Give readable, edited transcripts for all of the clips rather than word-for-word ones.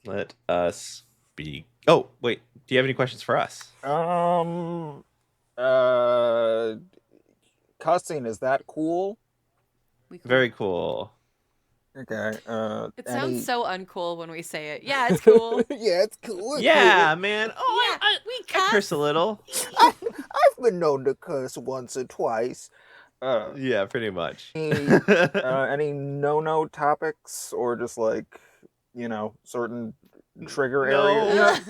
Let us be. Oh, wait. Do you have any questions for us? Uh, Cussing, is that cool? We cool. Very cool. Okay. It sounds Any? so uncool when we say it. Yeah, it's cool. Yeah, it's cool. It's Yeah, cool. man. Yeah, we I curse a little. I've been known to curse once or twice. Uh, Yeah, pretty much. any no topics or just like certain trigger areas?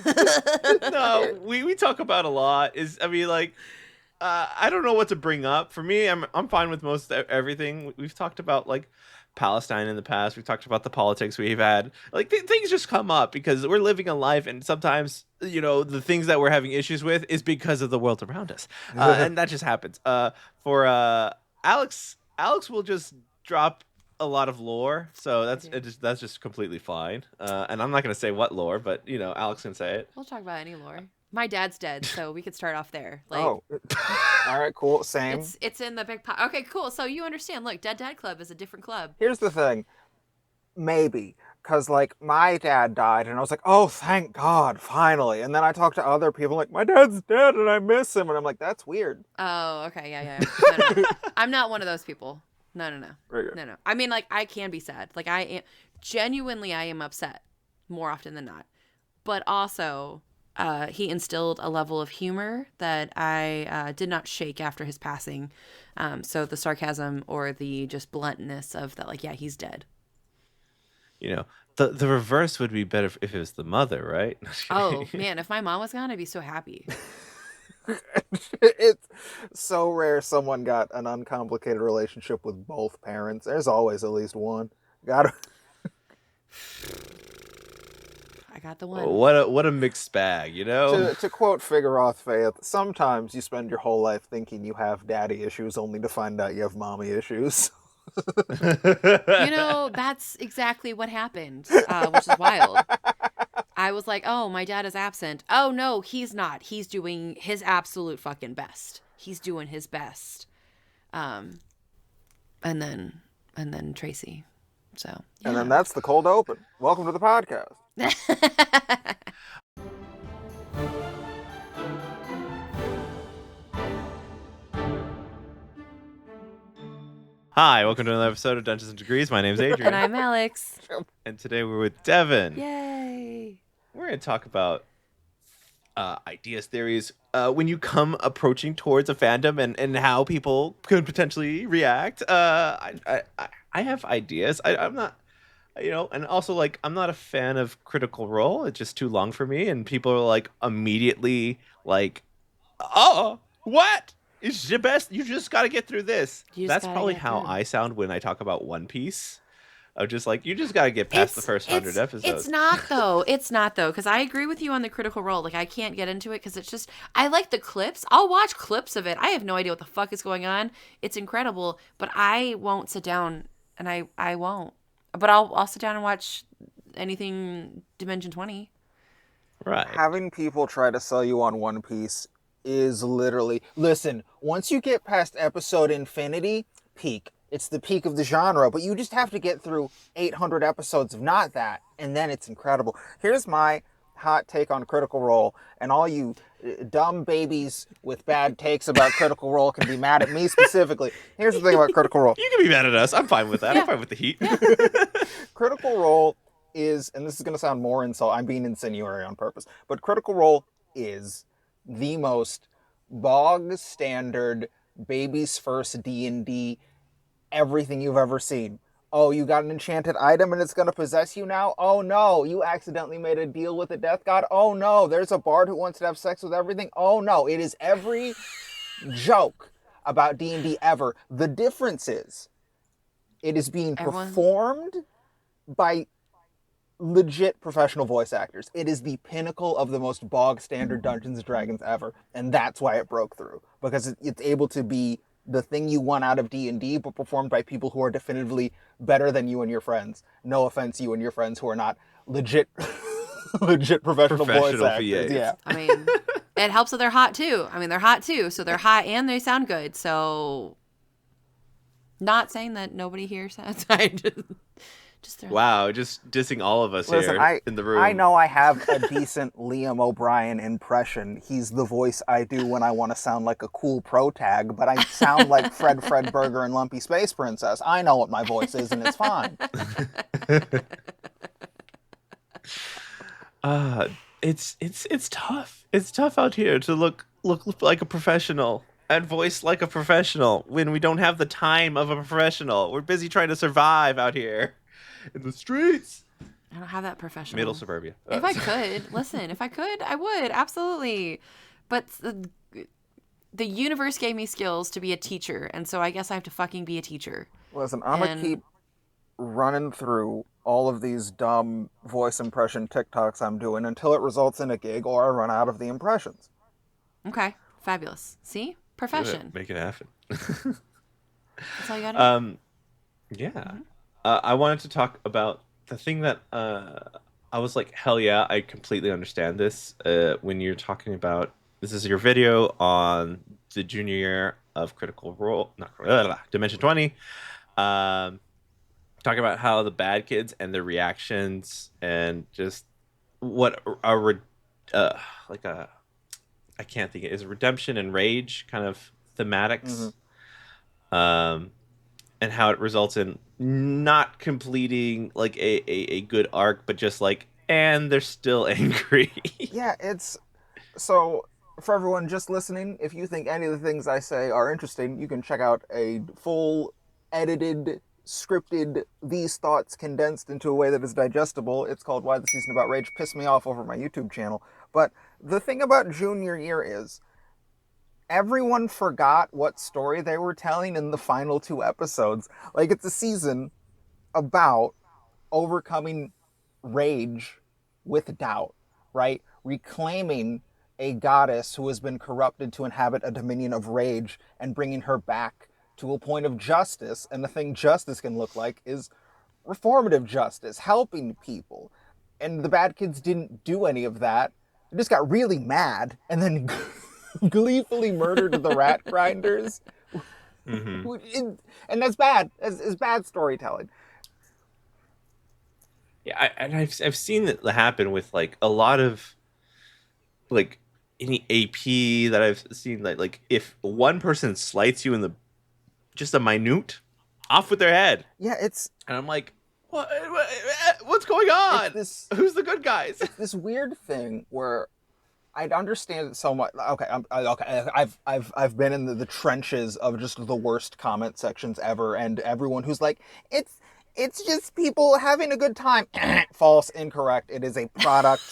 No. No, we talk about a lot. I don't know what to bring up. For me, I'm fine with most everything. We've talked about like Palestine in the past. We've talked about the politics we've had. Like things just come up because we're living a life, and sometimes the things that we're having issues with is because of the world around us, and that just happens. For Alex will just drop a lot of lore, so that's just completely fine. And I'm not gonna say what lore, but Alex can say it. We'll talk about any lore. My dad's dead, so we could start off there. Like, Oh, all right, cool. Same. It's in the big pot. Okay, cool. So you understand. Look, Dead Dad Club is a different club. Here's the thing. Maybe. Because, like, my dad died, and I was like, oh, thank God, finally. And then I talked to other people, like, my dad's dead, and I miss him. And I'm like, that's weird. Oh, okay. Yeah. No. I'm not one of those people. No. Right. No. I mean, like, I can be sad. Like, I am. Genuinely, I am upset more often than not. But also, he instilled a level of humor that I did not shake after his passing. So the sarcasm or the just bluntness of that, like, yeah, he's dead. The reverse would be better if it was the mother, right? Oh, man, if my mom was gone, I'd be so happy. It's so rare someone got an uncomplicated relationship with both parents. There's always at least one. Gotta. I got the one. What a mixed bag, To quote Figurath Faith, sometimes you spend your whole life thinking you have daddy issues only to find out you have mommy issues. That's exactly what happened, which is wild. I was like, oh, my dad is absent. Oh, no, he's not. He's doing his absolute fucking best. He's doing his best. And then Tracy. So, yeah. And then that's the cold open. Welcome to the podcast. Hi, welcome to another episode of Dungeons and Degrees. My name's Adrian. And I'm Alex. And today we're with Devin. Yay. We're going to talk about ideas, theories, when you come approaching towards a fandom and how people could potentially react. I have ideas. I'm not, and also like I'm not a fan of Critical Role. It's just too long for me, and people are like immediately like, "Oh, what? It's your best. You just got to get through this." That's probably how I sound when I talk about One Piece. I'm just like, you just got to get past the first 100 episodes. It's not, though. It's not, though, because I agree with you on the Critical Role. Like, I can't get into it because it's just, I like the clips. I'll watch clips of it. I have no idea what the fuck is going on. It's incredible, but I won't sit down, and I won't. But I'll sit down and watch anything Dimension 20. Right. Having people try to sell you on One Piece is literally, listen, once you get past episode infinity, peak. It's the peak of the genre, but you just have to get through 800 episodes of not that, and then it's incredible. Here's my hot take on Critical Role, and all you dumb babies with bad takes about Critical Role can be mad at me specifically. Here's the thing about Critical Role. You can be mad at us. I'm fine with that. Yeah. I'm fine with the heat. Yeah. Critical Role is, and this is going to sound more I'm being insinuatory on purpose, but Critical Role is the most bog standard baby's first D&D everything you've ever seen. Oh, you got an enchanted item and it's going to possess you now? Oh no, you accidentally made a deal with the death god? Oh no, there's a bard who wants to have sex with everything? Oh no, it is every joke about D&D ever. The difference is, it is being performed by legit professional voice actors. It is the pinnacle of the most bog standard Dungeons & Dragons ever, and that's why it broke through. Because it's able to be the thing you want out of D&D, but performed by people who are definitively better than you and your friends. No offense, you and your friends who are not legit professional voice actors. VAs. Yeah. I mean, it helps that they're hot too. They're hot too, so they're hot and they sound good. So, not saying that nobody here sounds. Just Just throw that. Wow, just dissing all of us Listen, here in the room. I know I have a decent Liam O'Brien impression. He's the voice I do when I want to sound like a cool pro tag, but I sound like Fred Burger and Lumpy Space Princess. I know what my voice is, and it's fine. It's tough. It's tough out here to look like a professional and voice like a professional when we don't have the time of a professional. We're busy trying to survive out here in the streets. I don't have that professional. Middle suburbia. If I could, listen, if I could, I would, absolutely. But the universe gave me skills to be a teacher, and so I guess I have to fucking be a teacher. Listen, I'm going to keep running through all of these dumb voice impression TikToks I'm doing until it results in a gig or I run out of the impressions. Okay, fabulous. See? Profession. Make it happen. That's all you gotta do. Yeah. Mm-hmm. I wanted to talk about the thing that I was like, hell yeah, I completely understand this. When you're talking about, this is your video on the junior year of Critical Role, Dimension 20. Talking about how the bad kids and their reactions and just what like a, I can't think, is redemption and rage kind of thematics. Mm-hmm. And how it results in not completing like a good arc, but just like, and they're still angry. Yeah, it's so for everyone just listening, if you think any of the things I say are interesting, you can check out a full edited, scripted, these thoughts condensed into a way that is digestible. It's called Why the Season About Rage Pissed Me Off over my YouTube channel. But the thing about junior year is everyone forgot what story they were telling in the final 2 episodes. Like, it's a season about overcoming rage with doubt, right? Reclaiming a goddess who has been corrupted to inhabit a dominion of rage and bringing her back to a point of justice. And the thing justice can look like is reformative justice, helping people. And the bad kids didn't do any of that. They just got really mad and then gleefully murdered the rat grinders. Mm-hmm. And that's bad. It's bad storytelling. Yeah, I've seen that happen with like a lot of like any AP that I've seen, like if one person slights you in the just a minute, off with their head. Yeah, it's, and I'm like, what's going on? Who's the good guys? It's this weird thing where I'd understand it so much. Okay, I've been in the trenches of just the worst comment sections ever, and everyone who's like, it's just people having a good time. False, incorrect. It is a product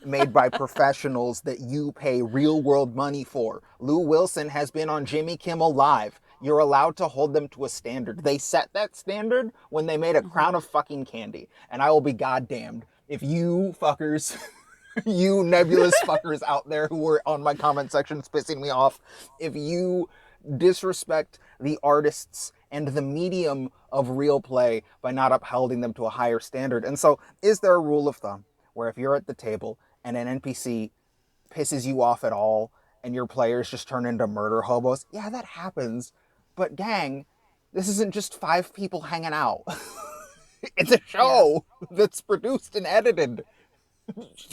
made by professionals that you pay real world money for. Lou Wilson has been on Jimmy Kimmel Live. You're allowed to hold them to a standard. They set that standard when they made a crown of fucking candy, and I will be goddamned if you fuckers. You nebulous fuckers out there who were on my comment sections pissing me off, if you disrespect the artists and the medium of real play by not upholding them to a higher standard. And so, is there a rule of thumb where if you're at the table and an NPC pisses you off at all and your players just turn into murder hobos? Yeah, that happens. But gang, this isn't just 5 people hanging out. It's a show that's produced and edited.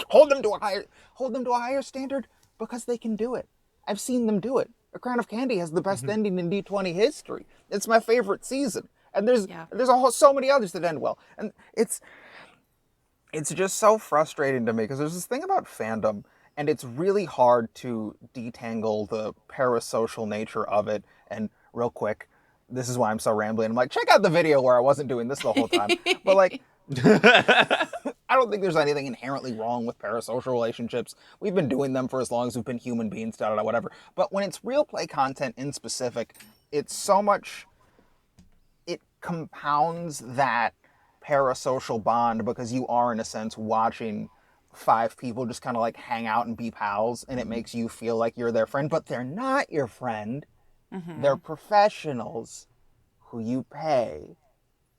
Hold them to a higher standard because they can do it. I've seen them do it. A Crown of Candy has the best ending in D20 history. It's my favorite season, and there's so many others that end well. And it's just so frustrating to me because there's this thing about fandom, and it's really hard to detangle the parasocial nature of it. And real quick, this is why I'm so rambling. I'm like, check out the video where I wasn't doing this the whole time. But like, I don't think there's anything inherently wrong with parasocial relationships. We've been doing them for as long as we've been human beings, whatever. But when it's real play content in specific, it's so much, it compounds that parasocial bond because you are, in a sense, watching 5 people just kind of like hang out and be pals, and it makes you feel like you're their friend, but they're not your friend. They're professionals who you pay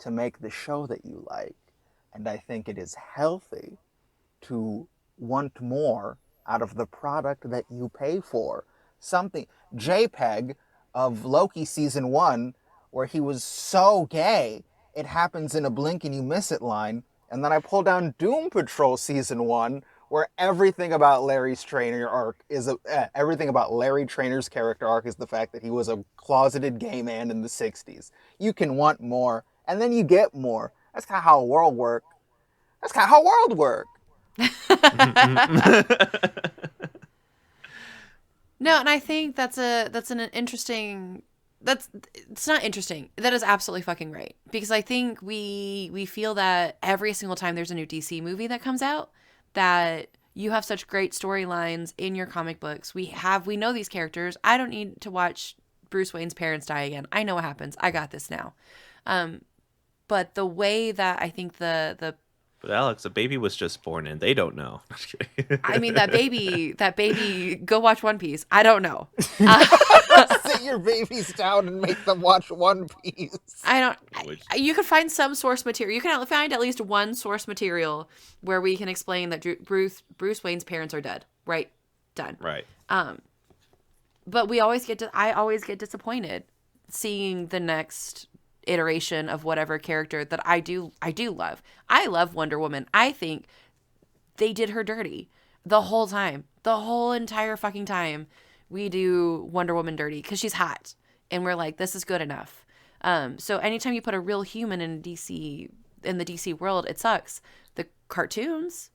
to make the show that you like. And I think it is healthy to want more out of the product that you pay for. Something, JPEG of Loki season 1, where he was so gay, it happens in a blink and you miss it line. And then I pull down Doom Patrol Season 1, where everything about Larry Trainor's character arc is the fact that he was a closeted gay man in the 60s. You can want more, and then you get more. That's kind of how a world works. That's kind of how world work. No, and I think it's not interesting. That is absolutely fucking right. Because I think we feel that every single time there's a new DC movie that comes out, that you have such great storylines in your comic books. We know these characters. I don't need to watch Bruce Wayne's parents die again. I know what happens. I got this now. But the way that I think the But Alex, a baby was just born and they don't know. I mean, that baby, go watch One Piece. I don't know. Sit your babies down and make them watch One Piece. You could find some source material. You can find at least one source material where we can explain that Bruce Wayne's parents are dead. Right? Done. Right. But I always get disappointed seeing the next iteration of whatever character that I do love. I love Wonder Woman. I think they did her dirty the whole time. The whole entire fucking time we do Wonder Woman dirty because she's hot. And we're like, this is good enough. So anytime you put a real human in the DC world, it sucks. The cartoons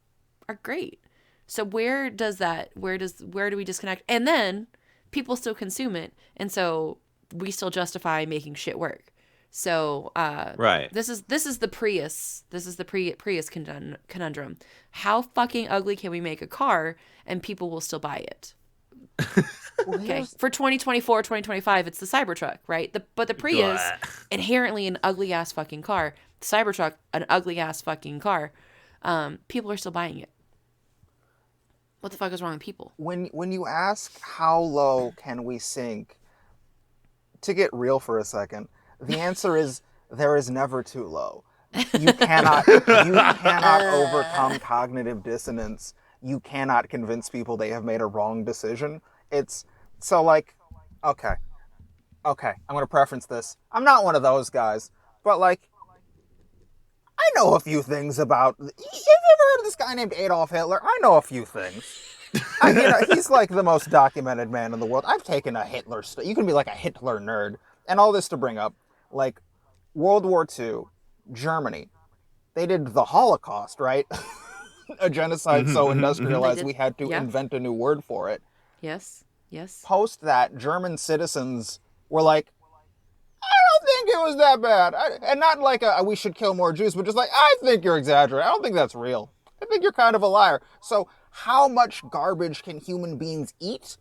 are great. So where do we disconnect? And then people still consume it. And so we still justify making shit work. So right. This is the Prius. This is the Prius conundrum. How fucking ugly can we make a car and people will still buy it? Okay. For 2024, 2025, it's the Cybertruck, right? But the Prius, inherently an ugly ass fucking car. The Cybertruck, an ugly ass fucking car. People are still buying it. What the fuck is wrong with people? When you ask how low can we sink, to get real for a second, the answer is there is never too low. You cannot overcome cognitive dissonance. You cannot convince people they have made a wrong decision. It's so like, okay, I'm going to preference this. I'm not one of those guys, but like, I know a few things about. Have you ever heard of this guy named Adolf Hitler? I know a few things. He's like the most documented man in the world. I've taken a Hitler. You can be like a Hitler nerd, and all this to bring up. Like, World War II, Germany, they did the Holocaust, right? A genocide so industrialized we had to invent a new word for it. Yes. Post that, German citizens were like, I don't think it was that bad. And not like we should kill more Jews, but just like, I think you're exaggerating. I don't think that's real. I think you're kind of a liar. So how much garbage can human beings eat?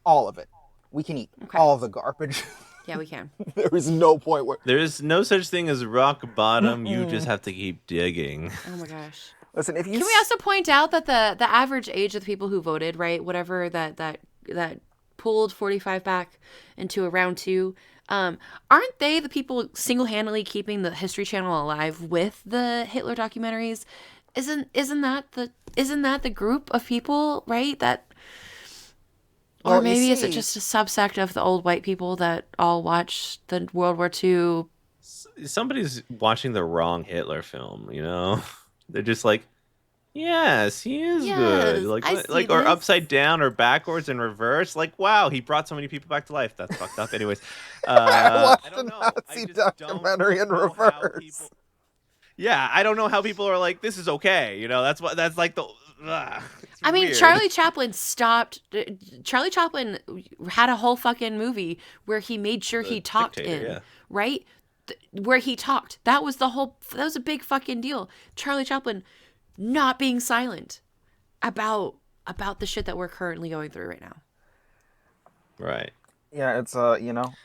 All of it. We can eat all of the garbage. Yeah, we can. There is no point where... There is no such thing as rock bottom. You just have to keep digging. Oh my gosh. Listen, if you... Can we also point out that the average age of the people who voted, right, whatever that pulled 45 back into around 2, aren't they the people single-handedly keeping the History Channel alive with the Hitler documentaries? Isn't that the group of people, right, that... Or Well, maybe you is it see- just a subsect of the old white people that all watch the World War II? Somebody's watching the wrong Hitler film, you know? They're just like, yes, he is good. I see Or this. upside down or backwards and reverse. Like, wow, he brought so many people back to life. That's fucked up. Anyways, I watched don't a know. Nazi I just documentary in don't know how reverse. Yeah, I don't know how people are like, this is okay. You know, that's like the... it's I mean, weird. Charlie Chaplin had a whole fucking movie where he made sure he talked dictator, right? Where he talked. That was a big fucking deal. Charlie Chaplin not being silent about the shit that we're currently going through right now. Right. Yeah, it's,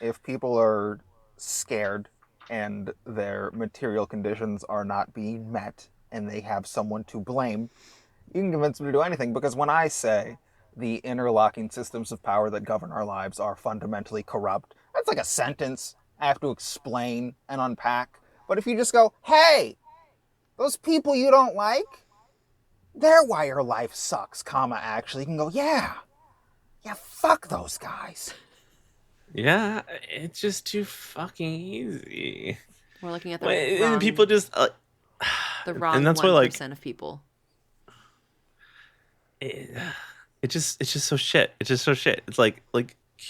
if people are scared and their material conditions are not being met and they have someone to blame, you can convince them to do anything. Because when I say the interlocking systems of power that govern our lives are fundamentally corrupt, that's like a sentence I have to explain and unpack. But if you just go, hey, those people you don't like, they're why your life sucks, actually, you can go, yeah, fuck those guys. Yeah, it's just too fucking easy. We're looking at the and wrong, people just the wrong and that's why 1% of people. it, it's just so shit. It's just so shit. It's like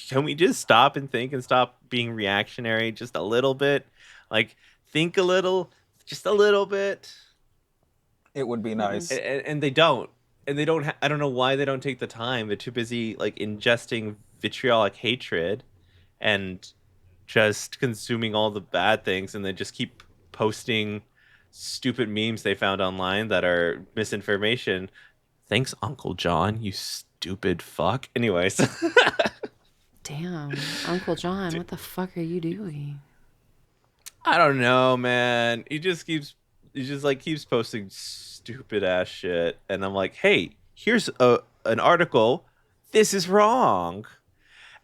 can we just stop and think and stop being reactionary just a little bit? Like think a little, just a little bit. It would be nice. And they don't. And they don't I don't know why they don't take the time. They're too busy like ingesting vitriolic hatred and just consuming all the bad things, and they just keep posting stupid memes they found online that are misinformation. Thanks, Uncle John, you stupid fuck. Anyways. Damn, Uncle John, what the fuck are you doing? I don't know, man. He just keeps posting stupid ass shit, and I'm like, hey, here's an article. This is wrong.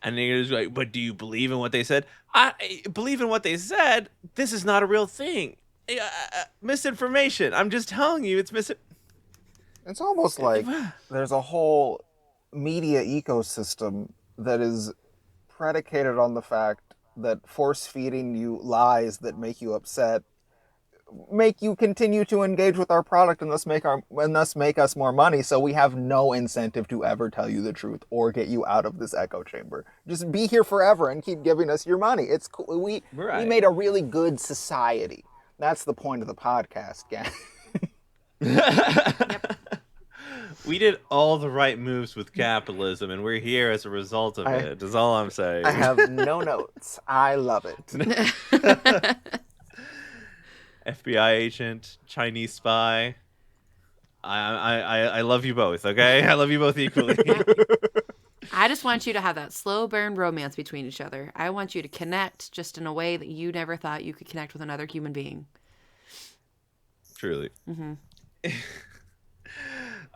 And he was like, but do you believe in what they said? I believe in what they said. This is not a real thing. Misinformation. I'm just telling you, it's It's almost like there's a whole media ecosystem that is predicated on the fact that force feeding you lies that make you upset make you continue to engage with our product and thus make us more money, so we have no incentive to ever tell you the truth or get you out of this echo chamber. Just be here forever and keep giving us your money. It's cool. We made a really good society. That's the point of the podcast, gang. We did all the right moves with capitalism, and we're here as a result of it. Is all I'm saying. I have no notes. I love it. FBI agent, Chinese spy. I love you both, okay? I love you both equally. I just want you to have that slow burn romance between each other. I want you to connect just in a way that you never thought you could connect with another human being. Truly. Mm-hmm.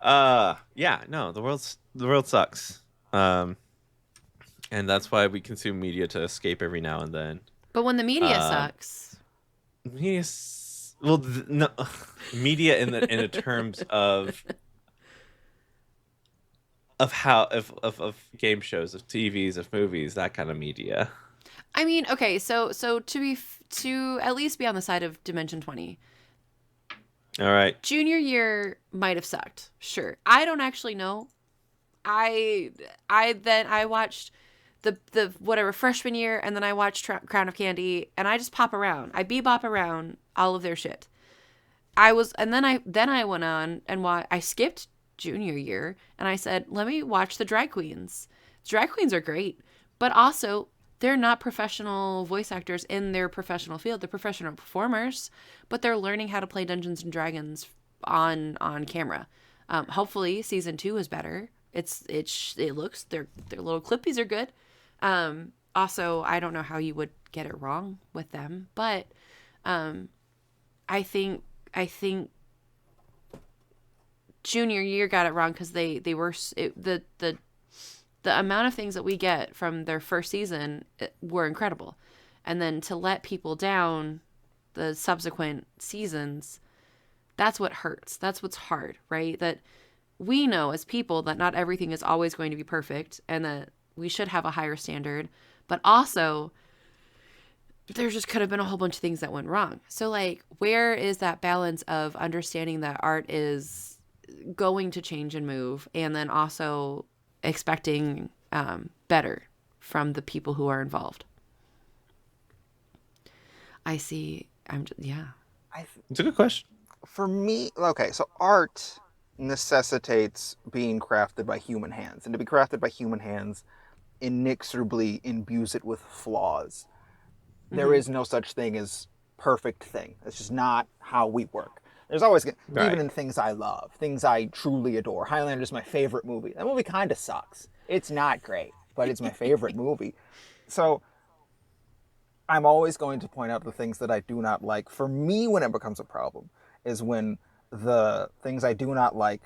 Yeah, no, the world sucks. And that's why we consume media to escape every now and then. But when the media sucks. No, media in the terms of game shows, of TVs, of movies, that kind of media. I mean, okay, so to at least be on the side of Dimension 20. All right. Junior year might have sucked. Sure. I don't actually know. I watched the whatever freshman year, and then I watched Crown of Candy, and I just pop around. I bebop around all of their shit. And then I went on and I skipped junior year, and I said, let me watch the drag queens. Drag queens are great, but also they're not professional voice actors in their professional field. They're professional performers, but they're learning how to play Dungeons and Dragons on camera. Hopefully season 2 is better. It looks, their little clippies are good. Also, I don't know how you would get it wrong with them, but I think junior year got it wrong because the amount of things that we get from their first season were incredible, and then to let people down the subsequent seasons, that's what hurts. That's what's hard, right? That we know as people that not everything is always going to be perfect, and that we should have a higher standard, but also there just could have been a whole bunch of things that went wrong. So like, where is that balance of understanding that art is going to change and move, and then also expecting better from the people who are involved? I see. It's a good question. For me, okay, so art necessitates being crafted by human hands, and to be crafted by human hands inexorably imbues it with flaws. There is no such thing as perfect thing. That's just not how we work. There's always, even in things I love, things I truly adore. Highlander's my favorite movie. That movie kind of sucks. It's not great, but it's my favorite movie. So I'm always going to point out the things that I do not like. For me, when it becomes a problem is when the things I do not like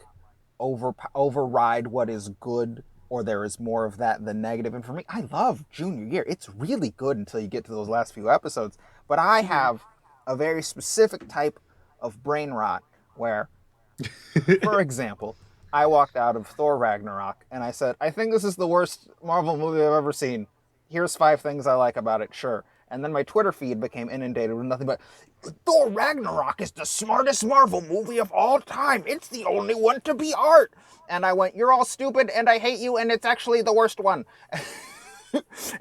override what is good, or there is more of that than negative. And for me, I love junior year. It's really good until you get to those last few episodes. But I have a very specific type of brain rot where, for example, I walked out of Thor Ragnarok and I said, I think this is the worst Marvel movie I've ever seen. Here's 5 things I like about it, sure. And then my Twitter feed became inundated with nothing but, Thor Ragnarok is the smartest Marvel movie of all time. It's the only one to be art. And I went, you're all stupid and I hate you and it's actually the worst one.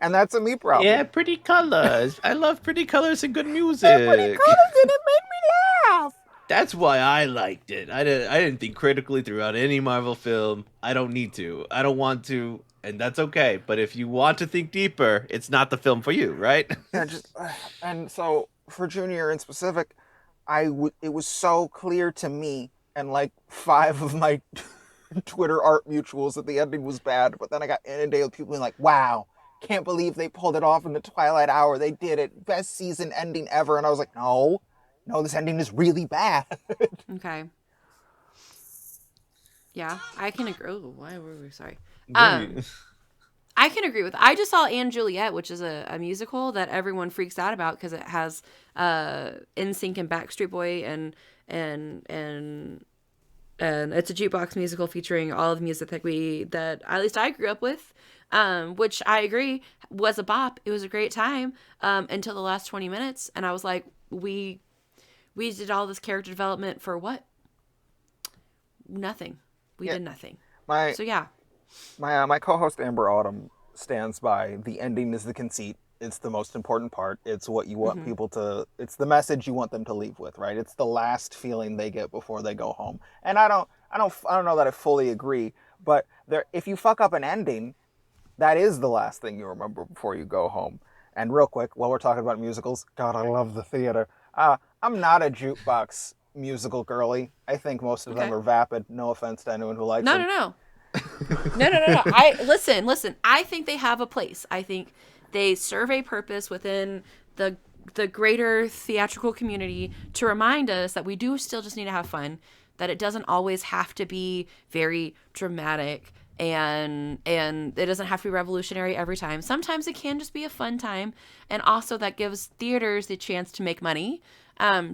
And that's a me problem. Yeah, pretty colors. I love pretty colors and good music. Pretty colors and it made me laugh. That's why I liked it. I didn't think critically throughout any Marvel film. I don't need to. I don't want to, and that's okay. But if you want to think deeper, it's not the film for you, right? Yeah, and so for Junior in specific, it was so clear to me and like 5 of my Twitter art mutuals that the ending was bad. But then I got inundated with people being like, "Wow, can't believe they pulled it off in the Twilight Hour. They did it, best season ending ever." And I was like, "No, this ending is really bad." Okay. Yeah, I can agree. Oh, why were we sorry? Really? I can agree with. I just saw Anne Juliet, which is a musical that everyone freaks out about because it has NSYNC and Backstreet Boy and it's a jukebox musical featuring all of the music that at least I grew up with, which I agree was a bop. It was a great time until the last 20 minutes, and I was like, we did all this character development for what? Nothing. We did nothing. My co-host Amber Autumn stands by the ending is the conceit. It's the most important part. It's what you want people to. It's the message you want them to leave with, right? It's the last feeling they get before they go home. And I don't know that I fully agree, but if you fuck up an ending, that is the last thing you remember before you go home. And real quick, while we're talking about musicals, God, I love the theater. I'm not a jukebox musical girly. I think most of them are vapid. No offense to anyone who likes them. No. No. Listen. I think they have a place. I think they serve a purpose within the greater theatrical community to remind us that we do still just need to have fun, that it doesn't always have to be very dramatic and it doesn't have to be revolutionary every time. Sometimes it can just be a fun time, and also that gives theaters the chance to make money,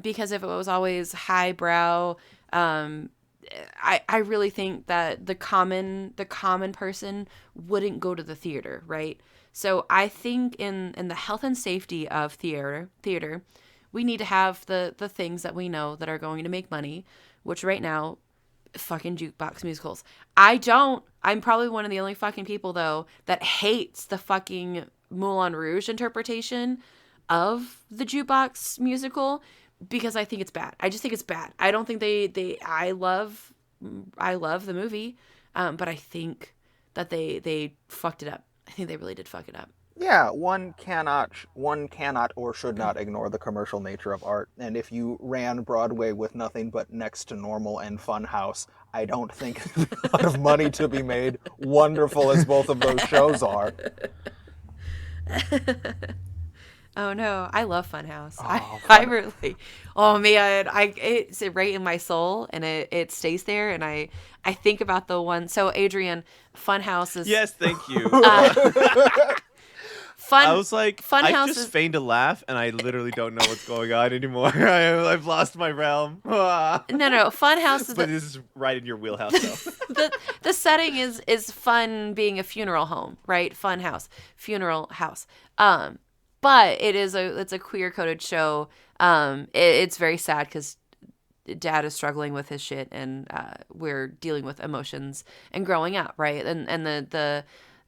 because if it was always highbrow, I really think that the common person wouldn't go to the theater, right? So I think in the health and safety of theater, we need to have the things that we know that are going to make money, which right now, fucking jukebox musicals. I'm probably one of the only fucking people though that hates the fucking Moulin Rouge interpretation of the jukebox musical, because I think it's bad. I just think it's bad. I don't think I love the movie, but I think that they fucked it up. I think they really did fuck it up. Yeah, one cannot or should not ignore the commercial nature of art. And if you ran Broadway with nothing but Next to Normal and Funhouse, I don't think there's a lot of money to be made, wonderful as both of those shows are. Oh no, I love Funhouse. Oh, I really, oh man, it's right in my soul, and it stays there, and I think about the one. So Adrian, Funhouse is Yes, thank you. fun. I was like, Funhouse I just is feigned a laugh, and I literally don't know what's going on anymore. I've lost my realm. no. Funhouse is But this is right in your wheelhouse, though. the setting is fun, being a funeral home, right? Funhouse, funeral house. But it's a queer coded show. It's very sad because dad is struggling with his shit, and we're dealing with emotions and growing up, right? And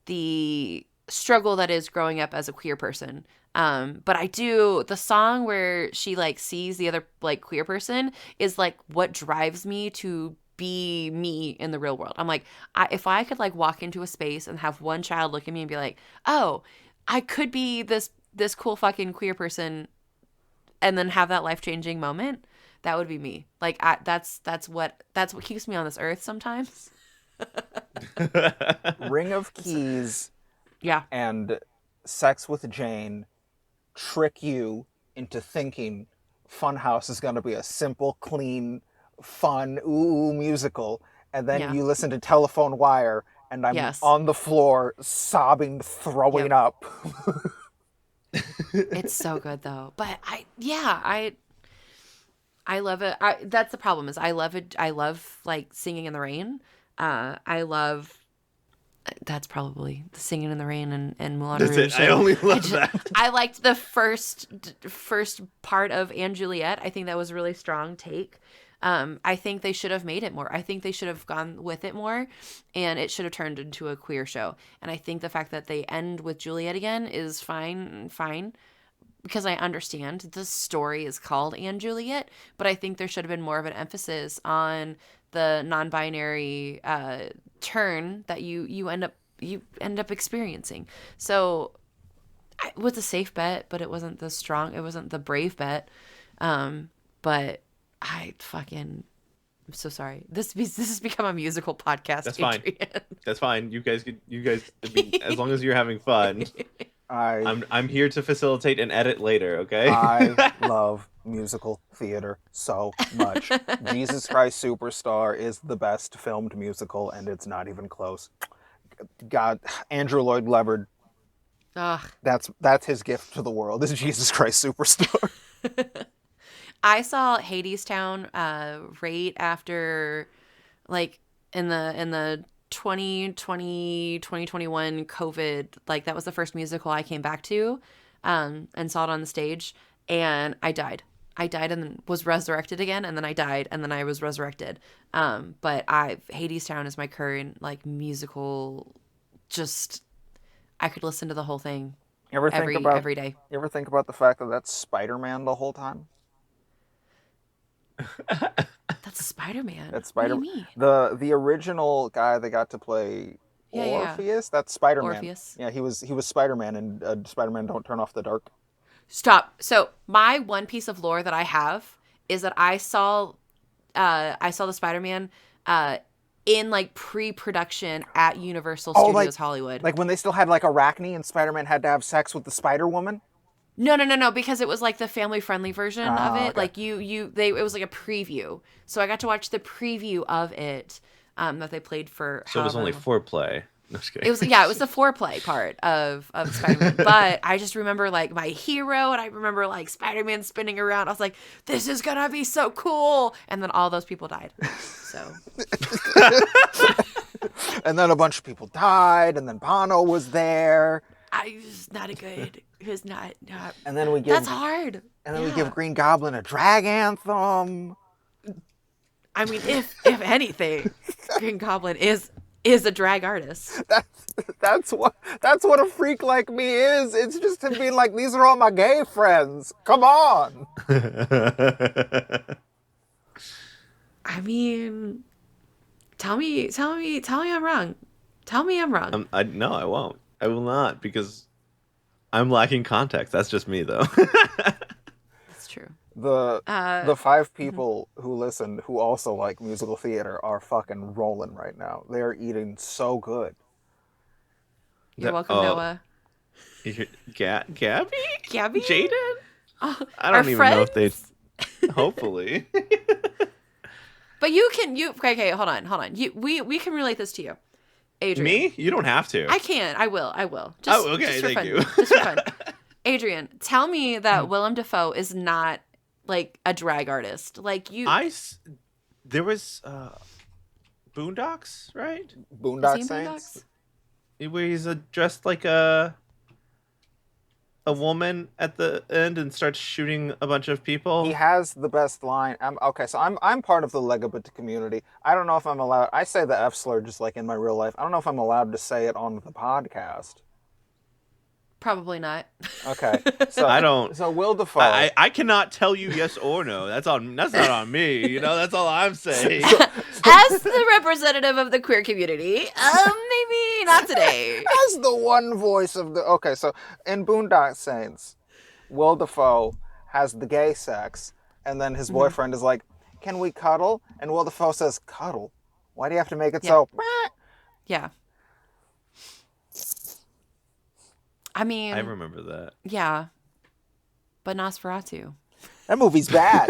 the struggle that is growing up as a queer person. But the song where she like sees the other like queer person is like what drives me to be me in the real world. I'm like, if I could like walk into a space and have one child look at me and be like, oh, I could be this cool fucking queer person, and then have that life-changing moment, that would be me. Like that's what keeps me on this earth sometimes. Ring of Keys Yeah. and Sex with Jane trick you into thinking Funhouse is going to be a simple, clean, fun, musical, and then you listen to Telephone Wire, and I'm on the floor sobbing, throwing up. It's so good though. But I love it. That's the problem, is I love it. I love like Singing in the Rain. I love That's probably the Singing in the Rain and Moulin That's Rouge. it. I only love that. I liked the first part of *And Juliet*. I think that was a really strong take. I think they should have made it more. I think they should have gone with it more, and it should have turned into a queer show. And I think the fact that they end with Juliet again is fine, because I understand the story is called *And Juliet*, but I think there should have been more of an emphasis on the non-binary turn that you end up experiencing. So it was a safe bet, but it wasn't the brave bet. But I'm so sorry. This has become a musical podcast. That's fine. Adrian. That's fine. You guys, I mean, as long as you're having fun, I'm here to facilitate and edit later. Okay. I love musical theater so much. Jesus Christ Superstar is the best filmed musical, and it's not even close. God, Andrew Lloyd Webber. Ugh. That's his gift to the world. Is Jesus Christ Superstar. I saw Hadestown right after, like, in the 2020 2021 COVID. Like, that was the first musical I came back to, and saw it on the stage, and I died and then was resurrected again, and then I died, and then I was resurrected. But Hadestown is my current, like, musical. Just, I could listen to the whole thing every day. You ever think about the fact that that's Spider-Man the whole time? That's Spider-Man. That's Spider. What do you mean? The original guy that got to play Orpheus. Yeah. That's Spider-Man. Orpheus. Yeah, he was Spider-Man in Spider-Man Don't Turn Off the Dark. Stop. So my one piece of lore that I have is that I saw the Spider-Man in, like, pre-production at Universal Studios Hollywood. Like when they still had, like, Arachne and Spider-Man had to have sex with the Spider-Woman? No, because it was, like, the family-friendly version of it. Okay. Like, it was like a preview. So I got to watch the preview of it that they played for. So it was only foreplay. No, just kidding. It was the foreplay part of Spider-Man. But I just remember, like, my hero, and I remember, like, Spider-Man spinning around. I was like, this is gonna be so cool. And then all those people died. So. And then a bunch of people died, and then Bono was there. It was not a good. It was not. And then we give. That's hard. And then we give Green Goblin a drag anthem. I mean, if anything, Green Goblin is a drag artist. That's what a freak like me is. It's just him being like, these are all my gay friends. Come on. I mean, tell me I'm wrong. Tell me I'm wrong. No, I won't. I will not, because I'm lacking context. That's just me, though. That's true. The 5 people who listen who also like musical theater are fucking rolling right now. They're eating so good. You're welcome, Noah. Gabby? Gabby? Jaden? Oh, I don't even know if they... Hopefully. But okay, hold on. We can relate this to you. Adrian. Me? You don't have to. I can. I will. Just, okay. Just for Thank fun. you. Just for fun. Adrian, tell me that Willem Dafoe is not, like, a drag artist. Like, you... There was Boondocks, right? Boondock Saints? Where he's dressed like a woman at the end and starts shooting a bunch of people. He has the best line. I'm part of the LGBT community. I don't know if I'm allowed. I say the F slur just like in my real life. I don't know if I'm allowed to say it on the podcast. Probably not. Okay. So I don't. So Will Dafoe. I cannot tell you yes or no. That's not on me. You know, that's all I'm saying. As the representative of the queer community, maybe not today. As the one voice of the... Okay, so in Boondock Saints, Will Dafoe has the gay sex, and then his boyfriend is like, can we cuddle? And Will Dafoe says, cuddle? Why do you have to make it so... Yeah. I mean... I remember that. Yeah. But Nosferatu. That movie's bad.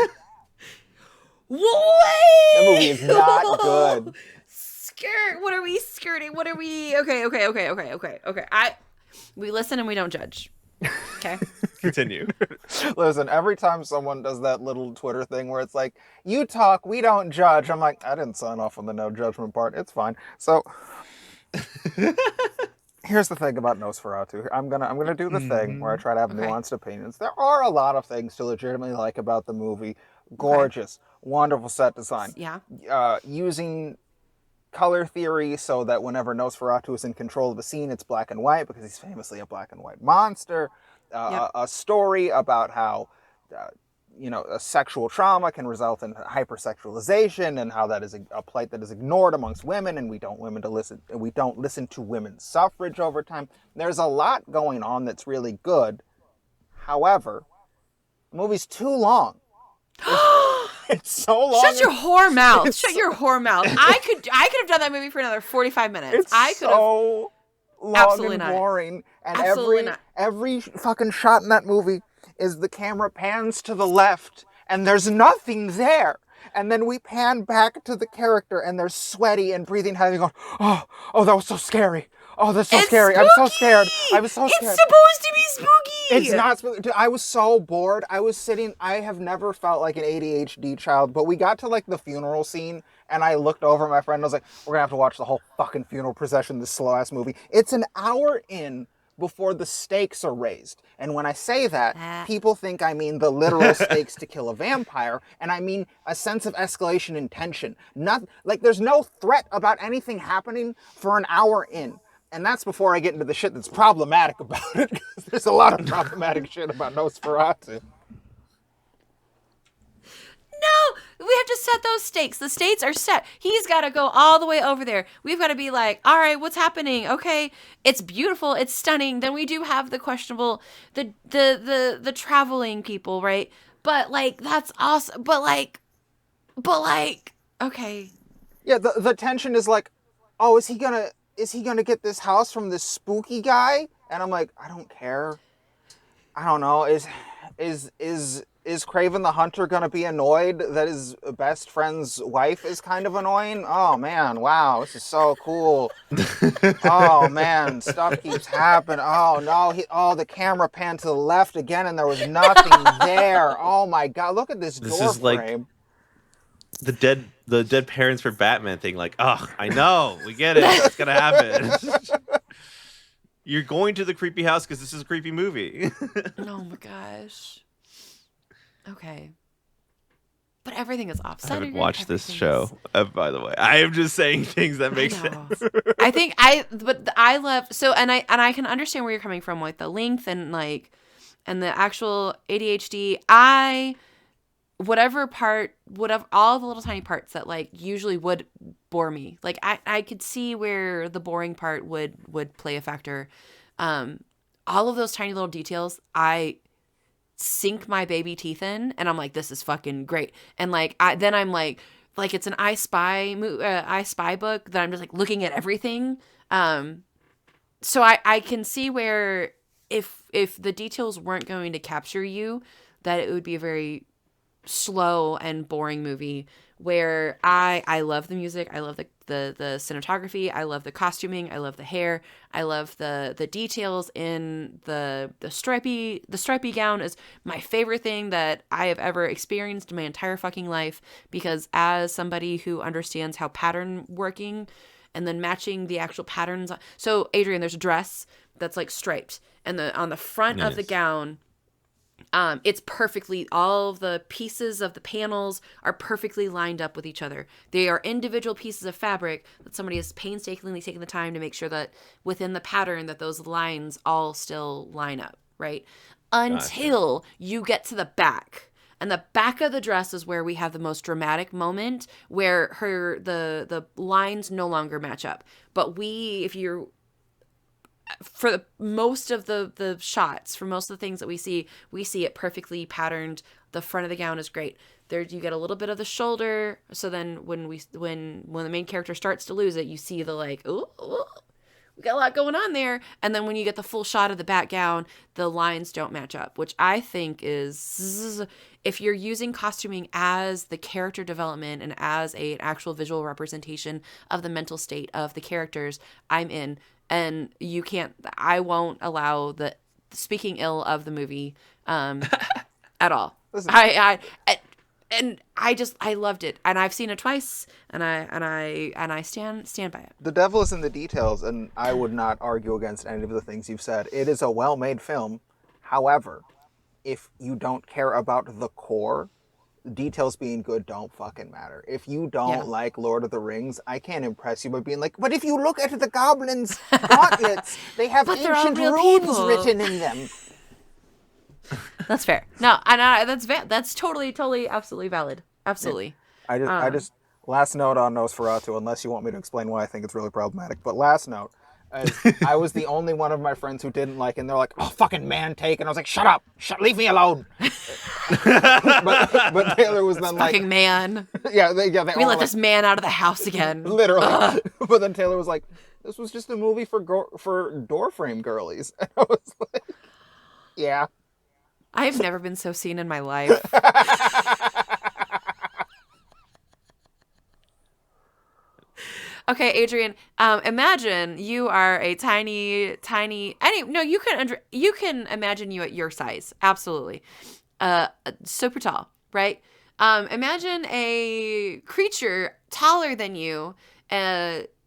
Wait! That movie is not good. Skirt. What are we skirting? What are we... Okay. We listen and we don't judge. Okay? Continue. Listen, every time someone does that little Twitter thing where it's like, you talk, we don't judge. I'm like, I didn't sign off on the no judgment part. It's fine. So, Here's the thing about Nosferatu. I'm gonna do the thing where I try to have Okay. nuanced opinions. There are a lot of things to legitimately like about the movie. Okay. Gorgeous, wonderful set design. Yeah. Using color theory so that whenever Nosferatu is in control of a scene, it's black and white because he's famously a black and white monster. Yep. A story about how a sexual trauma can result in hypersexualization and how that is a plight that is ignored amongst women, and we don't listen to women's suffrage over time. There's a lot going on that's really good. However, the movie's too long. It's so long. Shut your whore mouth. Shut your whore mouth. I could have done that movie for another 45 minutes. It's I could have. so long Absolutely and not. boring. And Absolutely not. every fucking shot in that movie is the camera pans to the left and there's nothing there. And then we pan back to the character and they're sweaty and breathing heavy going, oh, that was so scary. Oh, that's so scary. I'm so scared. I was so scared. It's supposed to be spooky. It's not spooky. I was so bored. I have never felt like an ADHD child, but we got to like the funeral scene and I looked over at my friend and I was like, we're gonna have to watch the whole fucking funeral procession, this slow ass movie. It's an hour in before the stakes are raised. And when I say that, people think I mean the literal stakes to kill a vampire, and I mean a sense of escalation and tension. Not like there's no threat about anything happening for an hour in. And that's before I get into the shit that's problematic about it, because there's a lot of problematic shit about Nosferatu. No, we have to set those stakes. The stakes are set. He's got to go all the way over there. We've got to be like, all right, what's happening? Okay, it's beautiful, it's stunning. Then we do have the questionable, the traveling people, right? But like that's awesome. But like, okay. Yeah, the tension is like, oh, is he gonna get this house from this spooky guy? And I'm like, I don't care. I don't know. Is Craven the Hunter gonna be annoyed that his best friend's wife is kind of annoying? Oh man, wow, this is so cool. Oh man, stuff keeps happening. Oh no, the camera panned to the left again and there was nothing there. Oh my god, look at this door is like frame. the dead parents for Batman thing. Like, oh, I know, we get it. It's gonna happen. You're going to the creepy house because this is a creepy movie. Oh my gosh. Okay. But everything is off. I haven't watched this show, by the way. I am just saying things that make sense. I think I love, so, and I can understand where you're coming from with the length and like, and the actual ADHD. Whatever all the little tiny parts that like usually would bore me. Like I could see where the boring part would play a factor. All of those tiny little details, I sink my baby teeth in and I'm like, this is fucking great. And like I'm like it's an I Spy book that I'm just like looking at everything. So I can see where if the details weren't going to capture you, that it would be a very slow and boring movie. Where I love the music, I love the cinematography, I love the costuming, I love the hair, I love the details in the stripy gown is my favorite thing that I have ever experienced in my entire fucking life, because as somebody who understands how pattern working and then matching the actual patterns. So Adrian, there's a dress that's like striped, and on the front of the gown, it's perfectly, all of the pieces of the panels are perfectly lined up with each other. They are individual pieces of fabric that somebody has painstakingly taken the time to make sure that within the pattern that those lines all still line up, right? Until you get to the back. And the back of the dress is where we have the most dramatic moment where the lines no longer match up. But for most of the shots, for most of the things that we see it perfectly patterned. The front of the gown is great. There you get a little bit of the shoulder. So then when the main character starts to lose it, you see the like, ooh, we got a lot going on there. And then when you get the full shot of the back gown, the lines don't match up, which I think is, if you're using costuming as the character development and as an actual visual representation of the mental state of the characters, I'm in. And I won't allow speaking ill of the movie at all. Listen. and I loved it, and I've seen it twice, and I stand by it. The devil is in the details, and I would not argue against any of the things you've said. It is a well-made film. However, if you don't care about the core, details being good don't fucking matter. If you don't like Lord of the Rings, I can't impress you by being like, but if you look at the goblins' gauntlets, they have ancient runes written in them. That's fair. No, that's totally, absolutely valid. Absolutely. Yeah. I just last note on Nosferatu, unless you want me to explain why I think it's really problematic. But last note, I was the only one of my friends who didn't like it, and they're like, "Oh, fucking man, take," and I was like, "Shut up, leave me alone." but Taylor was then like, "Fucking man." Yeah, they we let this man out of the house again. Literally. But then Taylor was like, "This was just a movie for door frame girlies," and I was like, "Yeah." I've never been so seen in my life. Okay, Adrian. Imagine you are a tiny. You can imagine you at your size. Absolutely. Super tall, right? Imagine a creature taller than you,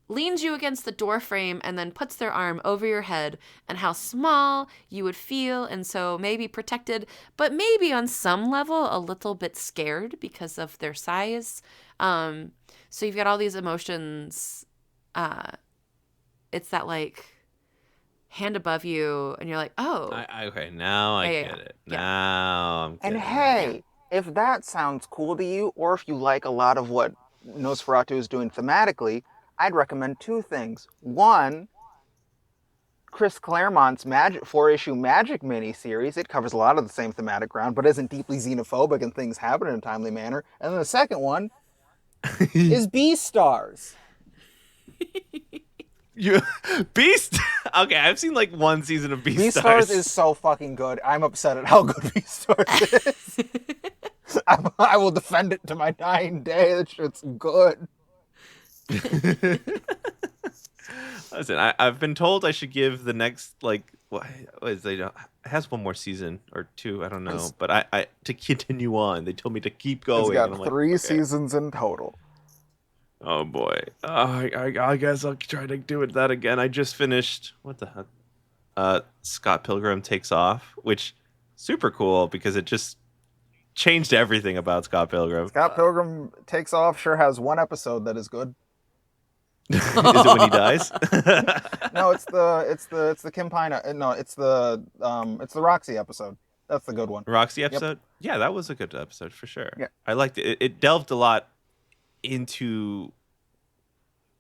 leans you against the door frame and then puts their arm over your head, and how small you would feel, and so maybe protected, but maybe on some level a little bit scared because of their size. So you've got all these emotions. It's that like hand above you, and you're like, oh. Okay, now I get it. Yeah. Now I'm getting it. And hey, if that sounds cool to you, or if you like a lot of what Nosferatu is doing thematically, I'd recommend two things. One, Chris Claremont's 4-issue Magic miniseries. It covers a lot of the same thematic ground, but isn't deeply xenophobic and things happen in a timely manner. And then the second one is Beastars. Beast? Okay, I've seen like one season of Beastars. Beastars is so fucking good. I'm upset at how good Beastars is. I will defend it to my dying day. That shit's good. Listen, I've been told I should give the next what is it? It has one more season or two, I don't know, but I to continue on. They told me to keep going. It's got 3 seasons in total. Oh boy, I guess I'll try to do that again. I just finished what the heck? Scott Pilgrim Takes Off, which super cool because it just changed everything about Scott Pilgrim. Scott Pilgrim Takes Off sure has one episode that is good. Is it when he dies? No, it's the Kim Pine. No, it's the Roxy episode. That's the good one. Roxy episode? Yep. Yeah, that was a good episode for sure. Yeah. I liked it. It delved a lot into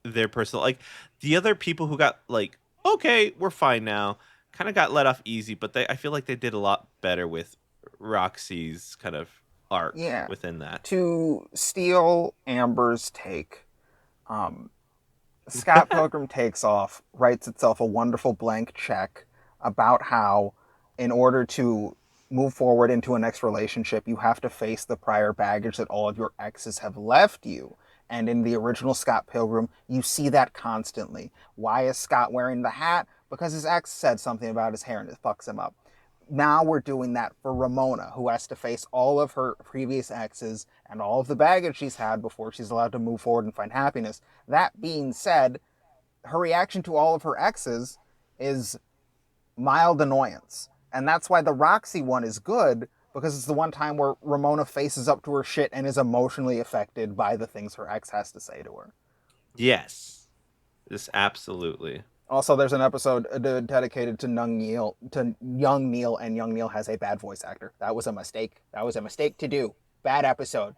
their personal, like the other people who got like, okay, we're fine now, kind of got let off easy, but I feel like they did a lot better with Roxy's kind of arc within that. To steal Amber's take, Scott Pilgrim Takes Off writes itself a wonderful blank check about how in order to move forward into a next relationship, you have to face the prior baggage that all of your exes have left you. And in the original Scott Pilgrim, you see that constantly. Why is Scott wearing the hat? Because his ex said something about his hair and it fucks him up. Now we're doing that for Ramona, who has to face all of her previous exes and all of the baggage she's had before she's allowed to move forward and find happiness. That being said, her reaction to all of her exes is mild annoyance. And that's why the Roxy one is good, because it's the one time where Ramona faces up to her shit and is emotionally affected by the things her ex has to say to her. Yes. This absolutely. Also, there's an episode dedicated to young Neil, and young Neil has a bad voice actor. That was a mistake. That was a mistake to do. Bad episode.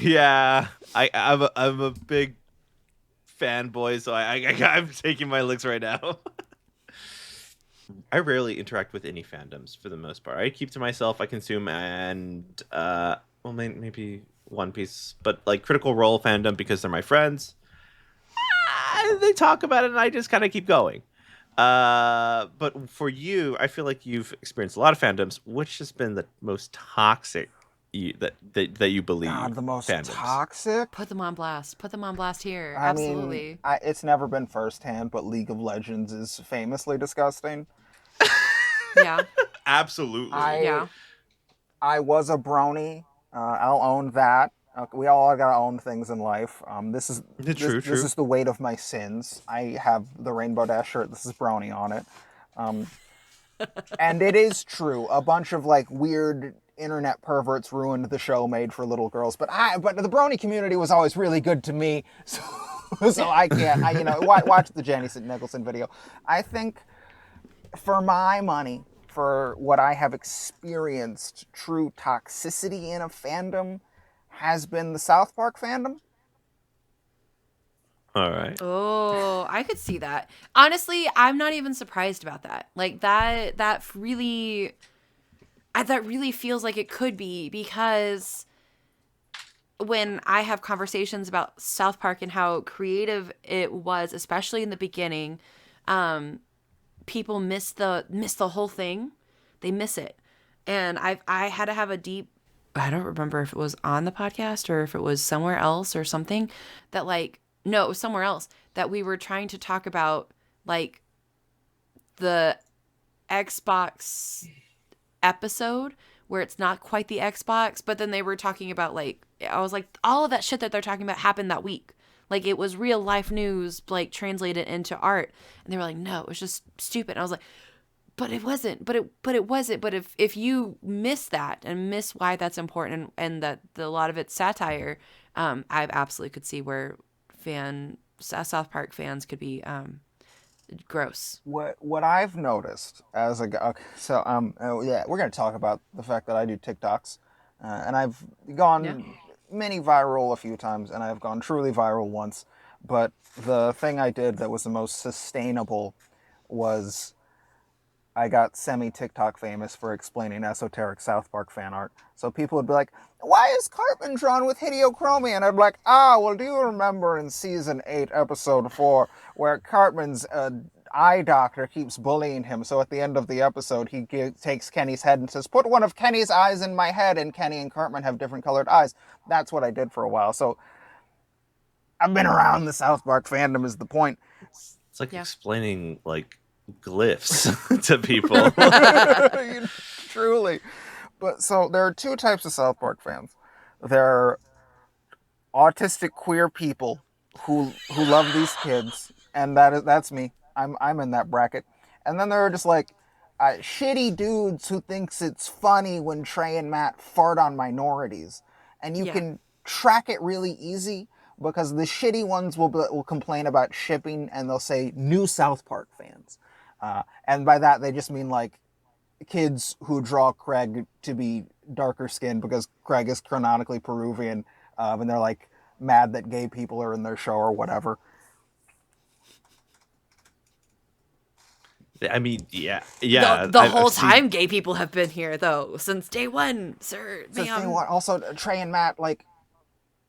Yeah. I'm a big fanboy, so I'm taking my licks right now. I rarely interact with any fandoms for the most part. I keep to myself. I consume and maybe One Piece, but like Critical Role fandom because they're my friends. They talk about it, and I just kind of keep going. But for you, I feel like you've experienced a lot of fandoms. Which has been the most toxic that you believe? God, the most fandoms? Toxic? Put them on blast. Put them on blast here. I Absolutely. Mean, it's never been firsthand, but League of Legends is famously disgusting. Yeah. Absolutely. Yeah. I was a brony. I'll own that. We all gotta own things in life. This True. is the weight of my sins. I have the Rainbow Dash shirt. This is brony on it, and it is true. A bunch of like weird internet perverts ruined the show made for little girls. But the brony community was always really good to me. So I can't. Watch the Jenny Nicholson video. I think for my money, for what I have experienced, true toxicity in a fandom has been the South Park fandom. All right. Oh, I could see that. Honestly, I'm not even surprised about that. Like that really feels like it could be, because when I have conversations about South Park and how creative it was, especially in the beginning, people miss the whole thing. They miss it. And I had to have a deep, I don't remember if it was on the podcast or if it was somewhere else or something, that like, no, it was somewhere else, that we were trying to talk about like the Xbox episode where it's not quite the Xbox, but then they were talking about like, I was like, all of that shit that they're talking about happened that week. Like it was real life news, like translated into art. And they were like, no, it was just stupid. And I was like, but it wasn't, but it wasn't. But if you miss that and miss why that's important, and that a lot of it's satire, I absolutely could see where South Park fans could be gross. What I've noticed as a guy, yeah, we're gonna talk about the fact that I do TikToks, and I've gone mini viral a few times, and I've gone truly viral once. But the thing I did that was the most sustainable was I got semi-TikTok famous for explaining esoteric South Park fan art. So people would be like, why is Cartman drawn with Hideochromia? And I'd be like, well, do you remember in Season 8, Episode 4, where Cartman's eye doctor keeps bullying him? So at the end of the episode, he takes Kenny's head and says, put one of Kenny's eyes in my head, and Kenny and Cartman have different colored eyes. That's what I did for a while. So I've been around the South Park fandom is the point. It's like explaining like glyphs to people. Truly. But so there are two types of South Park fans. There are autistic queer people who love these kids, and that's me. I'm in that bracket. And then there are just like shitty dudes who thinks it's funny when Trey and Matt fart on minorities, and you can track it really easy because the shitty ones will complain about shipping, and they'll say new South Park fans. And by that, they just mean like kids who draw Craig to be darker skinned because Craig is chronically Peruvian, and they're like mad that gay people are in their show or whatever. I mean, yeah. The whole time gay people have been here, though, since day one, sir. Since day one. Also, Trey and Matt, like,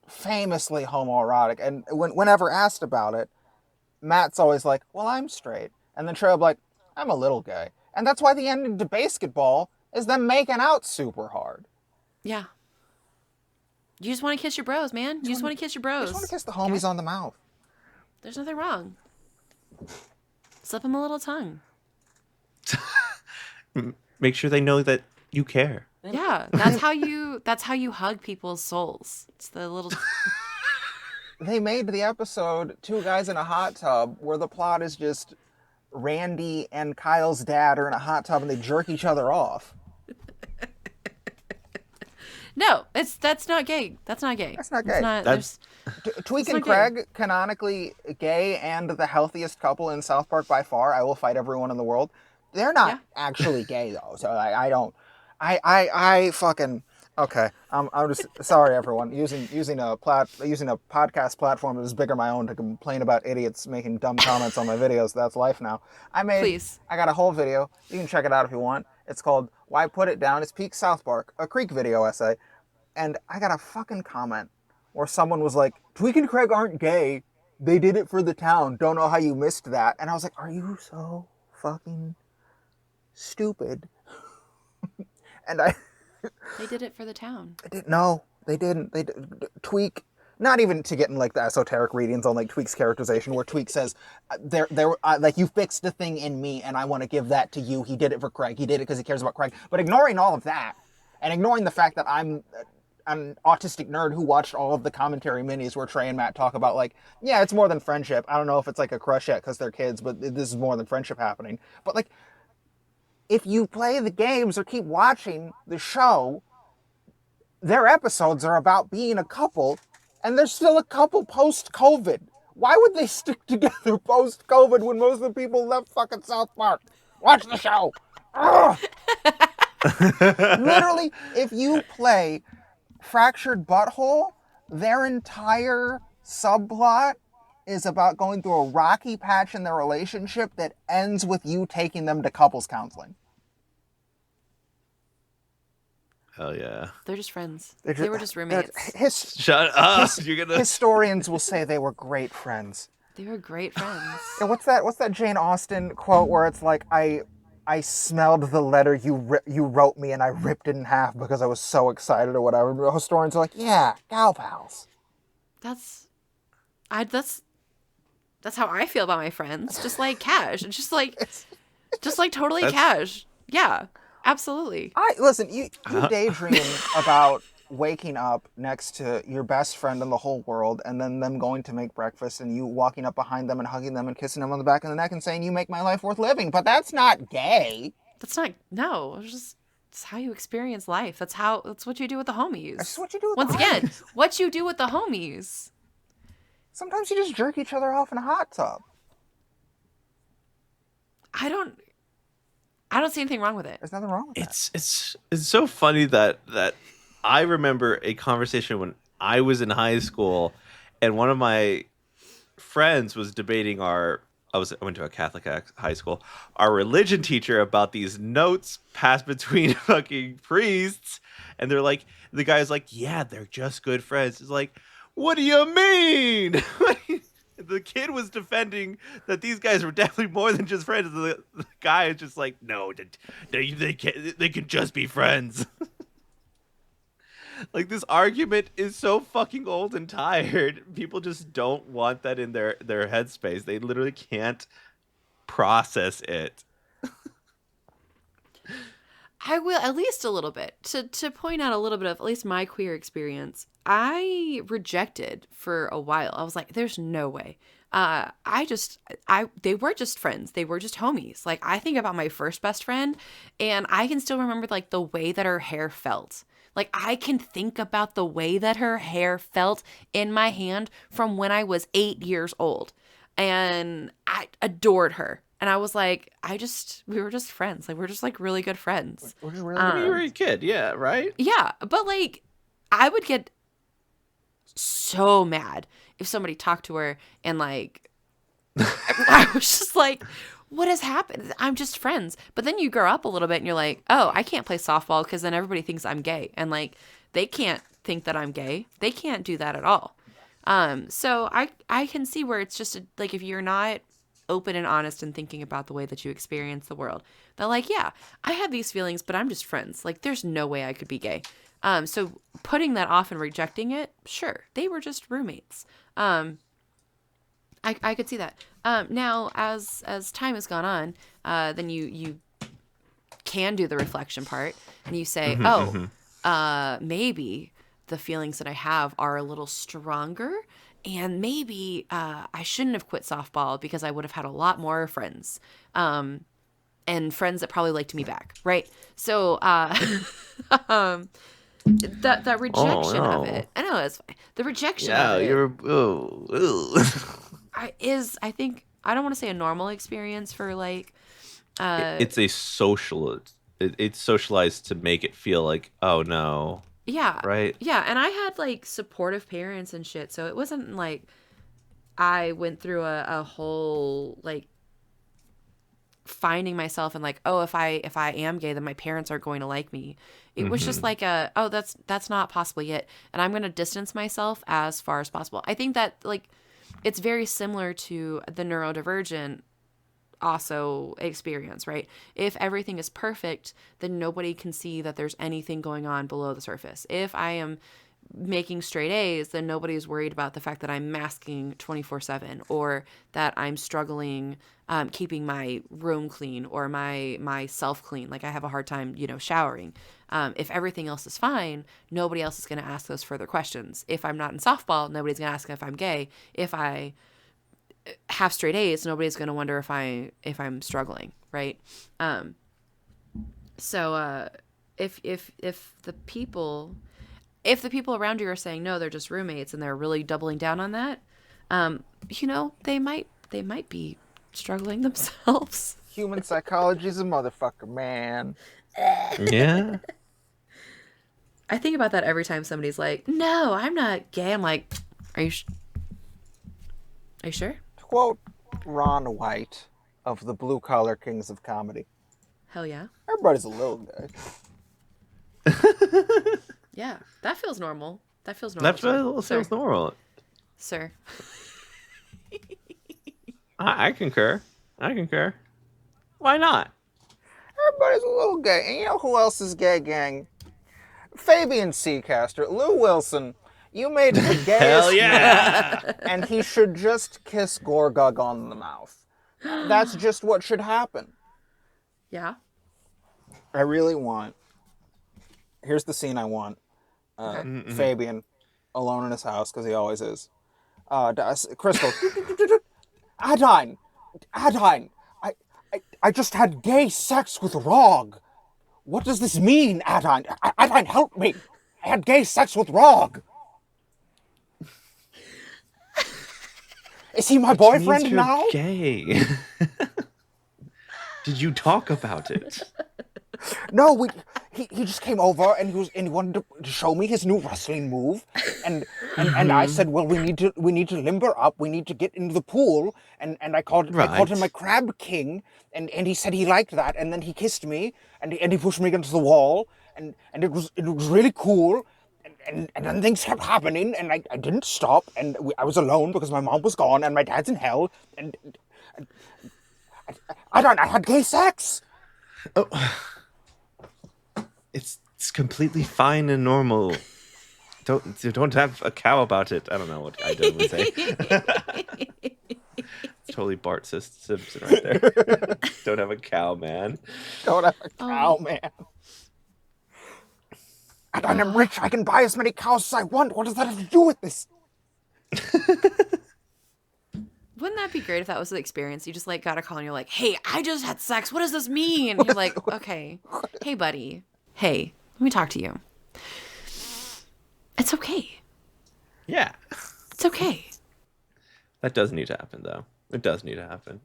famously homoerotic, and whenever asked about it, Matt's always like, well, I'm straight. And then Trey will be like, I'm a little gay. And that's why the ending to Basketball is them making out super hard. Yeah. You just want to kiss your bros, man. You just want to kiss your bros. You just want to kiss the homies on the mouth. There's nothing wrong. Slip them a little tongue. Make sure they know that you care. Yeah, that's how you hug people's souls. It's the little. They made the episode Two Guys in a Hot Tub, where the plot is just Randy and Kyle's dad are in a hot tub and they jerk each other off. No, that's not gay. That's not gay. That's not gay. Tweek and Craig, canonically gay and the healthiest couple in South Park by far. I will fight everyone in the world. They're not actually gay though, so I don't. I fucking okay. I'm just sorry, everyone. Using a podcast platform that is bigger than my own to complain about idiots making dumb comments on my videos. That's life now. I got a whole video. You can check it out if you want. It's called "Why Put It Down." It's peak South Park, a Creek video essay, and I got a fucking comment where someone was like, "Tweek and Craig aren't gay. They did it for the town. Don't know how you missed that." And I was like, "Are you so fucking stupid?" And they did it for the town. No, they didn't. Tweek not even to get in like the esoteric readings on like Tweak's characterization, where Tweak says, like you fixed a thing in me, and I want to give that to you. He did it for Craig. He did it because he cares about Craig." But ignoring all of that, and ignoring the fact that I'm an autistic nerd who watched all of the commentary minis where Trey and Matt talk about like, yeah, it's more than friendship. I don't know if it's like a crush yet because they're kids, but this is more than friendship happening. But like, if you play the games or keep watching the show, their episodes are about being a couple, and they're still a couple post-COVID. Why would they stick together post-COVID when most of the people left fucking South Park? Watch the show. Ugh. Literally, if you play Fractured Butthole, their entire subplot is about going through a rocky patch in their relationship that ends with you taking them to couples counseling. Hell yeah. They're just friends. They're They were just roommates. Shut up. You're gonna. Historians will say they were great friends. They were great friends. And what's that Jane Austen quote where it's like, I smelled the letter you wrote me and I ripped it in half because I was so excited or whatever. But historians are like, yeah, gal pals. That's how I feel about my friends. Just like cash. Just like totally cash. Yeah, absolutely. Listen, you daydream about waking up next to your best friend in the whole world and then them going to make breakfast and you walking up behind them and hugging them and kissing them on the back of the neck and saying, "You make my life worth living." But that's not gay. No. It's how you experience life. That's what you do with the homies. That's what you do with Once the again, homies. what you do with the homies. Sometimes you just jerk each other off in a hot tub. I don't see anything wrong with it. There's nothing wrong with that. It's so funny that I remember a conversation when I was in high school, and one of my friends was debating I went to a Catholic high school, our religion teacher about these notes passed between fucking priests, and they're like, the guy's like, yeah, they're just good friends. It's like, what do you mean? The kid was defending that these guys were definitely more than just friends. The guy is just like, no, they can just be friends. Like, this argument is so fucking old and tired. People just don't want that in their headspace. They literally can't process it. I will, at least a little bit, to point out a little bit of at least my queer experience. I rejected for a while. I was like, there's no way. They were just friends. They were just homies. Like, I think about my first best friend, and I can still remember like the way that her hair felt. Like, I can think about the way that her hair felt in my hand from when I was 8 years old. And I adored her. And I was like, we were just friends. Like, we're just like really good friends. We're just really You were a kid, yeah, right? Yeah. But like, I would get so mad if somebody talked to her and like, I was just like, what has happened? I'm just friends. But then you grow up a little bit and you're like, oh, I can't play softball because then everybody thinks I'm gay. And like, they can't think that I'm gay. They can't do that at all. So I can see where it's just like, if you're not open and honest and thinking about the way that you experience the world, they're like, yeah, I have these feelings, but I'm just friends. Like, there's no way I could be gay. So putting that off and rejecting it, sure, they were just roommates. I could see that. Now, as time has gone on, then you can do the reflection part, and you say, maybe the feelings that I have are a little stronger, and maybe I shouldn't have quit softball because I would have had a lot more friends, and friends that probably liked me back, right? So that rejection of it, I know it's fine. The rejection of it. I think, I don't want to say a normal experience for like it's a social it's socialized to make it feel like, oh no. Yeah. Right? Yeah, and I had like supportive parents and shit, so it wasn't like I went through a whole like finding myself and like, oh, if I am gay, then my parents are going to like me. It was just like that's not possible yet, and I'm going to distance myself as far as possible. I think that like it's very similar to the neurodivergent also experience, right? If everything is perfect, then nobody can see that there's anything going on below the surface. If I am making straight A's, then nobody's worried about the fact that I'm masking 24/7 or that I'm struggling keeping my room clean or my self clean. Like I have a hard time, showering. If everything else is fine, nobody else is going to ask those further questions. If I'm not in softball, nobody's going to ask if I'm gay. If I have straight A's, nobody's going to wonder if I'm struggling, right? So if the people around you are saying no, they're just roommates, and they're really doubling down on that, they might be struggling themselves. Human psychology is a motherfucker, man. Yeah. I think about that every time somebody's like, "No, I'm not gay." I'm like, "Are you sure?" To quote Ron White of the Blue Collar Kings of Comedy, Hell yeah. everybody's a little gay. Yeah, that feels normal. That feels normal. That feels normal. Sir. I concur. Why not? Everybody's a little gay. And you know who else is gay, gang? Fabian Seacaster, Lou Wilson. You made the gayest Hell yeah! man, and he should just kiss Gorgug on the mouth. That's just what should happen. Yeah. I really want. Here's the scene I want. Fabian, alone in his house, because he always is. Crystal. Adine, I just had gay sex with Rog. What does this mean, Adine? Adine, help me. I had gay sex with Rog. Is he my boyfriend You're now? gay. Did you talk about it? No, he just came over and he wanted to show me his new wrestling move, and I said, well, we need to limber up, we need to get into the pool, and I called him my crab king, and he said he liked that, and then he kissed me, and he pushed me against the wall, and it was really cool, and then things kept happening, and I didn't stop, and I was alone because my mom was gone and my dad's in hell, and I had gay sex. Oh. It's completely fine and normal. Don't have a cow about it. I don't know what I did would say. It's totally Bart Simpson right there. Don't have a cow, man. Don't have a cow, man. And I'm rich. I can buy as many cows as I want. What does that have to do with this? Wouldn't that be great if that was the experience? You just like got a call and you're like, "Hey, I just had sex. What does this mean?" And you're like, "Okay, hey, buddy. Hey, let me talk to you. It's okay. Yeah. It's okay." That does need to happen, though. It does need to happen.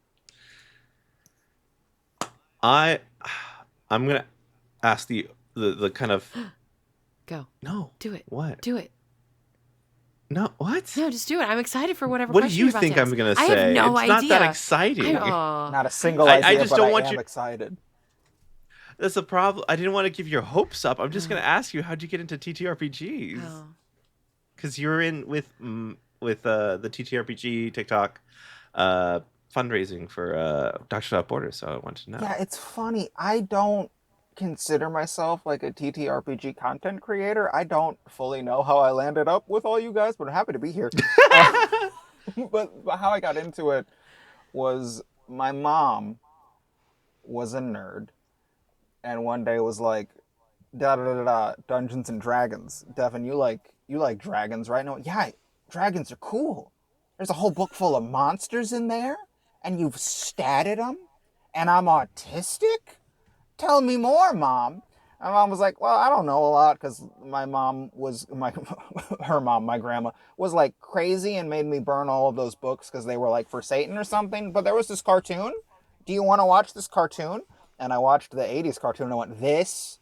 I'm gonna ask the kind of Go. No. Do it. What? Do it. No. What? No, just do it. I'm excited for whatever. What do question you you're about think to I'm ask. gonna say? I have no it's idea. not that exciting. Not a single I idea, just but don't I want am you- excited. That's the problem. I didn't want to give your hopes up. I'm just gonna ask you, how'd you get into TTRPGs? Oh. Because you're in with the TTRPG TikTok fundraising for Doctor Without Borders, so I want to know. Yeah, it's funny. I don't consider myself like a TTRPG content creator. I don't fully know how I landed up with all you guys, but I'm happy to be here. But how I got into it was my mom was a nerd, and one day was like, da da da da, Dungeons and Dragons. Devin, you like dragons, right? No, yeah, dragons are cool. There's a whole book full of monsters in there, and you've statted them, and I'm autistic? Tell me more, Mom. My mom was like, well, I don't know a lot, because my mom was, her mom, my grandma, was like crazy and made me burn all of those books because they were like for Satan or something. But there was this cartoon. Do you want to watch this cartoon? And I watched the 80s cartoon and I went, this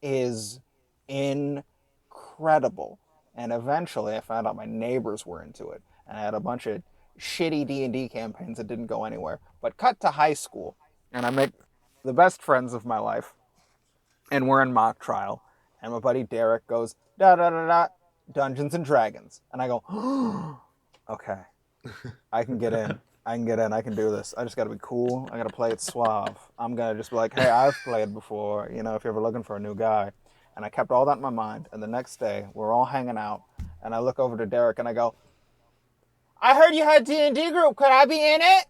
is incredible. And eventually I found out my neighbors were into it. And I had a bunch of shitty D&D campaigns that didn't go anywhere. But cut to high school, and I make the best friends of my life. And we're in mock trial. And my buddy Derek goes, da da da da, Dungeons and Dragons. And I go, okay, I can get in. I can do this. I just got to be cool. I got to play it suave. I'm going to just be like, hey, I've played before, if you're ever looking for a new guy. And I kept all that in my mind. And the next day, we're all hanging out. And I look over to Derek and I go, I heard you had a D&D group. Could I be in it?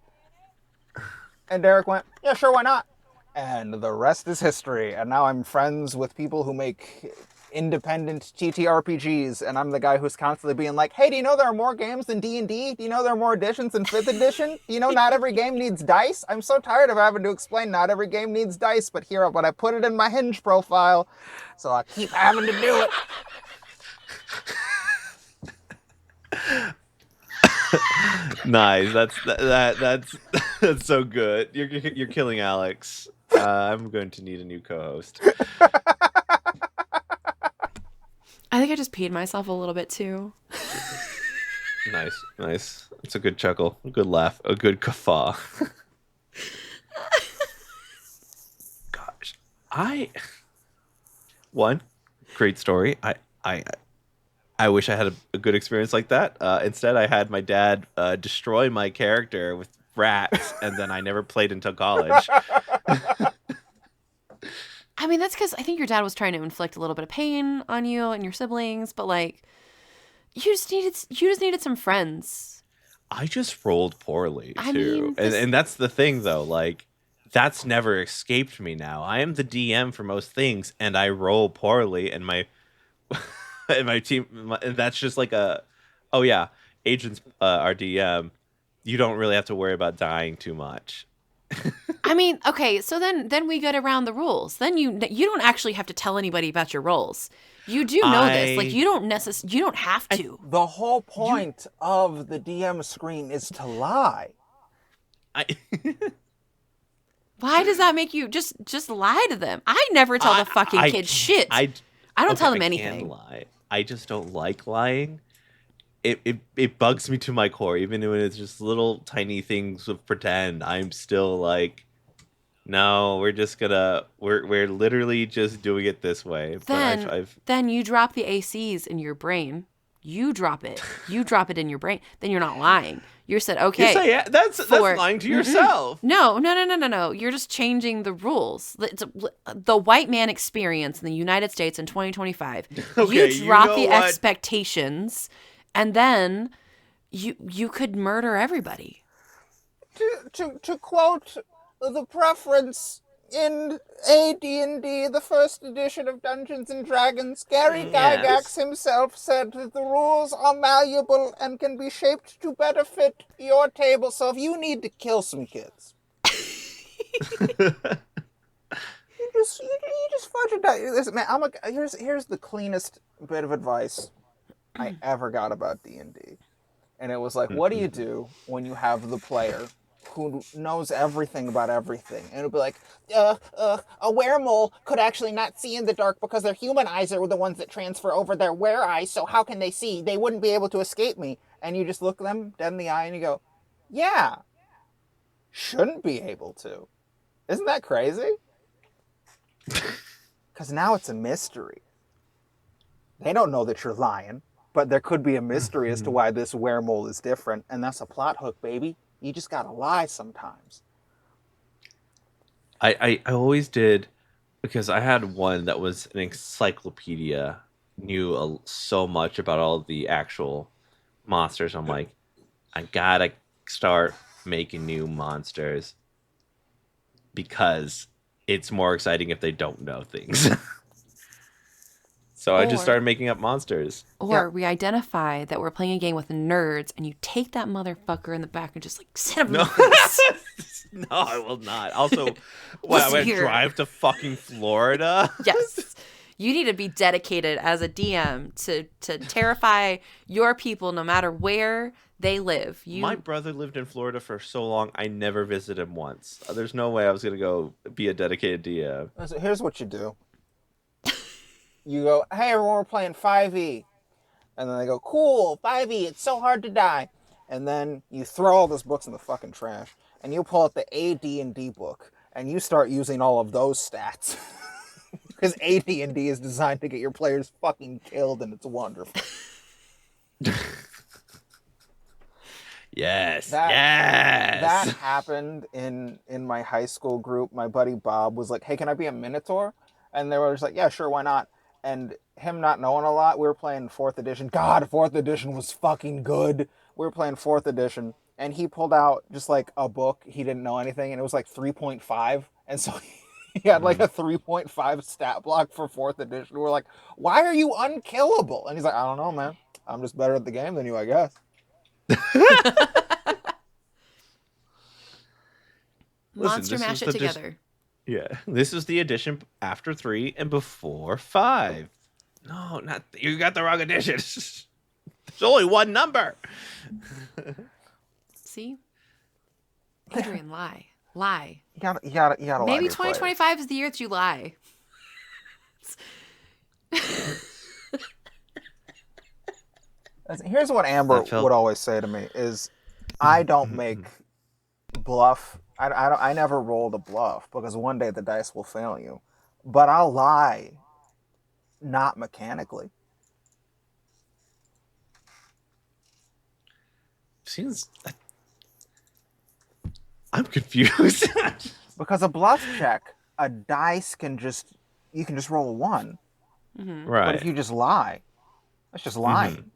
And Derek went, yeah, sure, why not? And the rest is history. And now I'm friends with people who make independent TTRPGs. And I'm the guy who's constantly being like, hey, do you know there are more games than D&D? Do you know there are more editions than 5th edition? Do you know not every game needs dice? I'm so tired of having to explain not every game needs dice. But I put it in my Hinge profile. So I keep having to do it. Nice. That's so good. You're killing Alex. I'm going to need a new co-host. I think I just peed myself a little bit too. Nice. It's a good chuckle, a good laugh, a good guffaw. Gosh, great story. I wish I had a good experience like that. Instead, I had my dad destroy my character with rats, and then I never played until college. I mean, that's because I think your dad was trying to inflict a little bit of pain on you and your siblings, but like, you just needed some friends. I just rolled poorly too, I mean, and that's the thing though. Like, that's never escaped me. Now I am the DM for most things, and I roll poorly, and my and my team. And that's just like oh yeah, agents are DM. You don't really have to worry about dying too much. I mean, okay, so then we get around the rules. Then you don't actually have to tell anybody about your roles. You do know this. Like, you don't have to. The whole point of the DM screen is to lie. Why does that make you just lie to them? I never tell the fucking kids shit. I don't tell them anything. I can lie. I just don't like lying. It bugs me to my core, even when it's just little tiny things of pretend. I'm still like, no, we're literally just doing it this way. Then you drop the ACs in your brain. You drop it. You drop it in your brain. Then you're not lying. You said, okay. Yes, that's lying to yourself. No. You're just changing the rules. The white man experience in the United States in 2025. Okay, you drop the expectations, and then you could murder everybody. To quote the preference in AD&D, the first edition of Dungeons and Dragons, Gary Gygax himself said that the rules are malleable and can be shaped to better fit your table. So if you need to kill some kids, you just fudge it out. Listen, man, here's the cleanest bit of advice I ever got about D&D, and it was like, what do you do when you have the player who knows everything about everything? And it'll be like, a weremole could actually not see in the dark because their human eyes are the ones that transfer over their were eyes, so how can they see? They wouldn't be able to escape me. And you just look them dead in the eye and you go, yeah, shouldn't be able to. Isn't that crazy? Because now it's a mystery. They don't know that you're lying, but there could be a mystery as to why this weremole is different, and that's a plot hook, baby. You just gotta lie sometimes. I always did, because I had one that was an encyclopedia, knew so much about all the actual monsters. I'm like, I gotta start making new monsters because it's more exciting if they don't know things. So I just started making up monsters. Or we identify that we're playing a game with nerds, and you take that motherfucker in the back and just like sit him in the face. No, I will not. Also, what, I would drive to fucking Florida? Yes. You need to be dedicated as a DM to terrify your people no matter where they live. My brother lived in Florida for so long, I never visited him once. There's no way I was going to go be a dedicated DM. So here's what you do. You go, hey, everyone, we're playing 5e. And then they go, cool, 5e, it's so hard to die. And then you throw all those books in the fucking trash. And you pull out the AD&D book. And you start using all of those stats. Because AD&D is designed to get your players fucking killed, and it's wonderful. Yes. That happened in my high school group. My buddy Bob was like, hey, can I be a Minotaur? And they were just like, yeah, sure, why not? and him not knowing a lot, we were playing 4th edition. God, 4th edition was fucking good. We were playing 4th edition, and he pulled out just like a book. He didn't know anything, and it was like 3.5. And so he had like a 3.5 stat block for 4th edition. We're like, why are you unkillable? And he's like, I don't know, man. I'm just better at the game than you, I guess. Monster this mash is it the together. Yeah, this is the edition after 3 and before 5. No, not you got the wrong edition. There's only one number. See? Adrian, lie. Lie. You gotta lie. Maybe to your players. 2025 is the year that you lie. Here's what Amber would always say to me is, I don't make bluff. I never roll the bluff because one day the dice will fail you. But I'll lie, not mechanically. Seems I'm confused. Because a bluff check, a dice you can just roll a 1. Right. But if you just lie, that's just lying.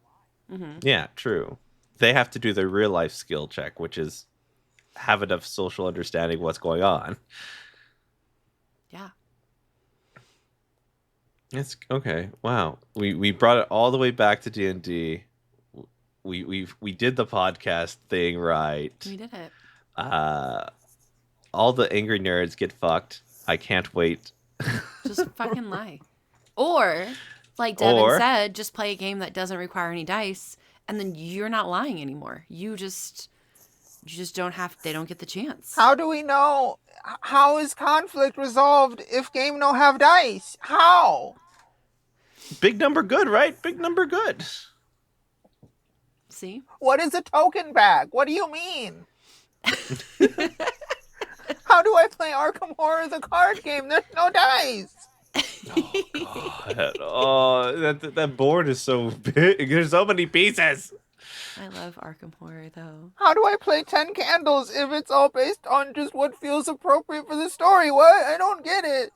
Yeah, true. They have to do their real life skill check, which is have enough social understanding of what's going on. Yeah. It's okay. Wow. We brought it all the way back to D&D. We did the podcast thing right. We did it. All the angry nerds get fucked. I can't wait. Just fucking lie. Or, like Devin said, just play a game that doesn't require any dice, and then you're not lying anymore. You just don't have, they don't get the chance. How do we know? How is conflict resolved if game no have dice? How? Big number good, right? Big number good. See? What is a token bag? What do you mean? How do I play Arkham Horror the card game? There's no dice. God. Oh, that board is so big. There's so many pieces. I love Arkham Horror, though. How do I play 10 Candles if it's all based on just what feels appropriate for the story? What? I don't get it.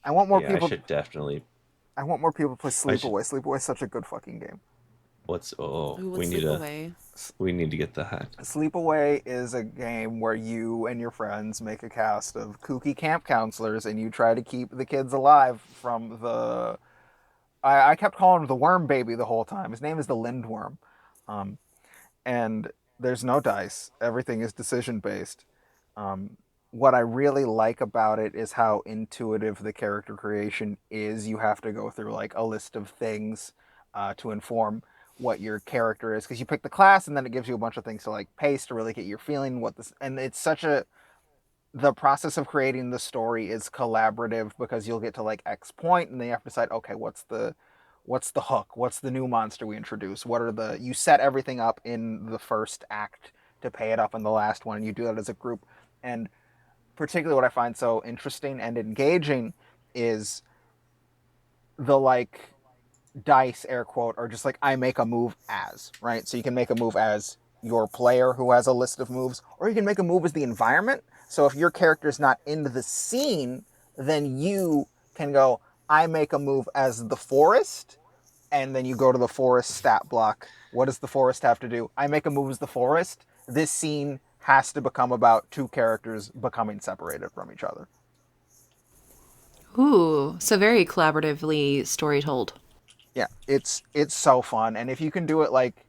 I want more people. I should definitely. I want more people to play Sleepaway. Sleepaway is such a good fucking game. What's we need to get that. Sleepaway is a game where you and your friends make a cast of kooky camp counselors, and you try to keep the kids alive from the. I kept calling him the worm baby the whole time. His name is the Lindworm, and there's no dice. Everything is decision based. What I really like about it is how intuitive the character creation is. You have to go through like a list of things to inform what your character is, because you pick the class and then it gives you a bunch of things to like paste to really get your feeling what this, and it's such a, the process of creating the story is collaborative because you'll get to like X point and then you have to decide, okay, what's the hook, what's the new monster we introduce, what are the, you set everything up in the first act to pay it up in the last one, and you do that as a group. And particularly what I find so interesting and engaging is the like dice, air quote, or just like I make a move as, right? So you can make a move as your player who has a list of moves, or you can make a move as the environment. So if your character's not in the scene, then you can go, I make a move as the forest, and then you go to the forest stat block. What does the forest have to do? I make a move as the forest. This scene has to become about two characters becoming separated from each other. Ooh, so very collaboratively story told. Yeah, it's so fun, and if you can do it like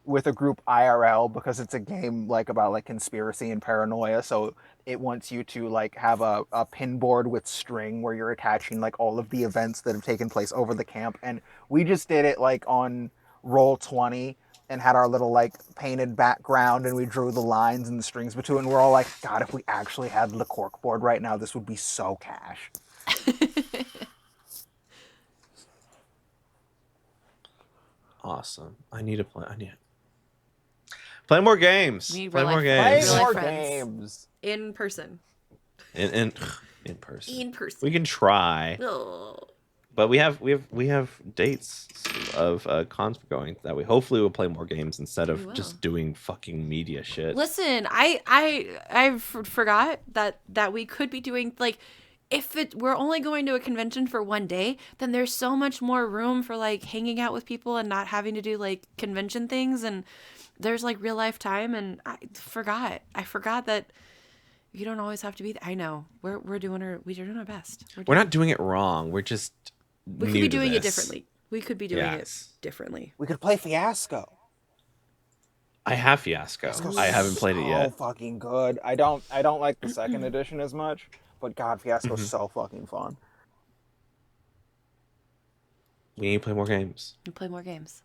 with a group IRL, because it's a game like about like conspiracy and paranoia, so it wants you to like have a pin board with string where you're attaching like all of the events that have taken place over the camp, and we just did it like on Roll20 and had our little like painted background, and we drew the lines and the strings between, and we're all like, God, if we actually had the corkboard right now, this would be so cash. Awesome. I need to play more games. Play more games. Play more games. In person. In person. In person. We can try. Oh. But we have dates of cons we're going that we hopefully will play more games instead of just doing fucking media shit. Listen, I forgot that we could be doing like if we're only going to a convention for one day, then there's so much more room for like hanging out with people and not having to do like convention things, and there's like real life time. And I forgot that you don't always have to be. I know we're doing our best. We're not doing it wrong. We're just We could new be to doing it this. differently. We could be doing it differently. We could play Fiasco. I have Fiasco. I haven't played it yet. So fucking good. I don't like the second edition as much, but God, Fiasco's so fucking fun. We need to play more games. We play more games.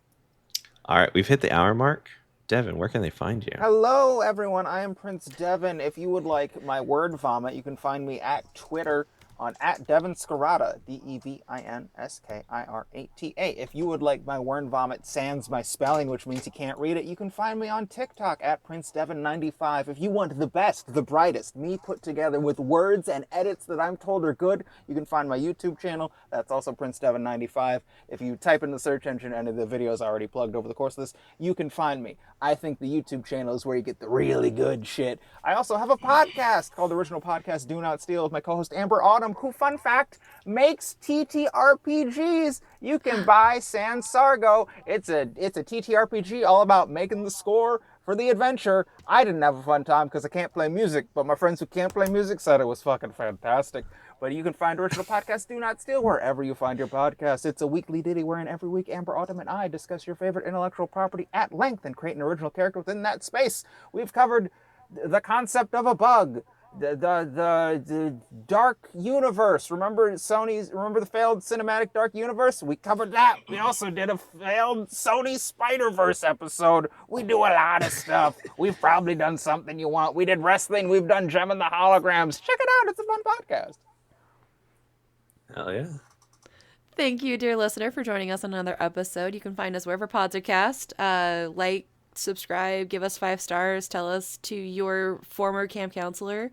All right, we've hit the hour mark. Devin, where can they find you? Hello, everyone. I am Prince Devin. If you would like my word vomit, you can find me at Twitter on @DevinScarata, DevinSkirata. If you would like my word vomit sans my spelling, which means you can't read it, you can find me on TikTok at PrinceDevin95. If you want the best, the brightest, me put together with words and edits that I'm told are good, you can find my YouTube channel. That's also PrinceDevin95. If you type in the search engine, and the videos already plugged over the course of this, you can find me. I think the YouTube channel is where you get the really good shit. I also have a podcast called Original Podcast Do Not Steal with my co-host Amber Autumn, who, fun fact, makes TTRPGs. You can buy Sans Sargo. It's a TTRPG all about making the score for the adventure. I didn't have a fun time because I can't play music, but my friends who can't play music said it was fucking fantastic. But you can find Original Podcast Do Not Steal wherever you find your podcasts. It's a weekly ditty wherein every week Amber Autumn and I discuss your favorite intellectual property at length and create an original character within that space. We've covered the concept of a bug, the dark universe. Remember the failed cinematic dark universe? We covered that. We also did a failed Sony Spider-Verse episode. We do a lot of stuff. We've probably done something you want. We did wrestling. We've done Gem and the Holograms. Check it out. It's a fun podcast. Hell yeah. Thank you, dear listener, for joining us on another episode. You can find us wherever pods are cast. Like, subscribe, give us 5 stars, tell us to your former camp counselor.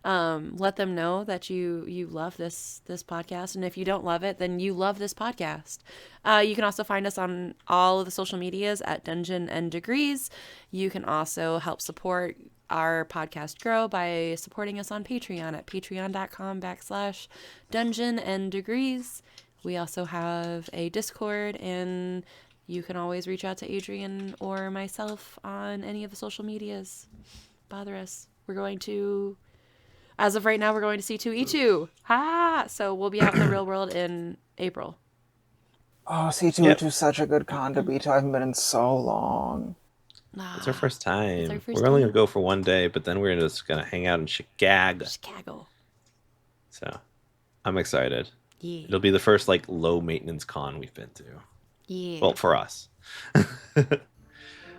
Let them know that you love this podcast, and if you don't love it, then you love this podcast. You can also find us on all of the social medias at Dungeon and Degrees. You can also help support our podcast grow by supporting us on Patreon at patreon.com/Dungeon and Degrees. We also have a Discord, and you can always reach out to Adrian or myself on any of the social medias. Bother us. As of right now, we're going to C2E2. Ha! So we'll be out in the real world in April. Oh, C2E2 is such a good con to be to. I haven't been in so long. It's our first time. It's our first we're only time. going to go for one day, but then we're just going to hang out in Chicago. So I'm excited. Yeah. It'll be the first like low maintenance con we've been to. Yeah. Well, for us.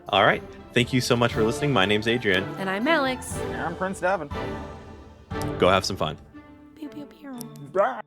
All right. Thank you so much for listening. My name's Adrian. And I'm Alex. And I'm Prince Devin. Go have some fun. Pew, pew, pew. Bye.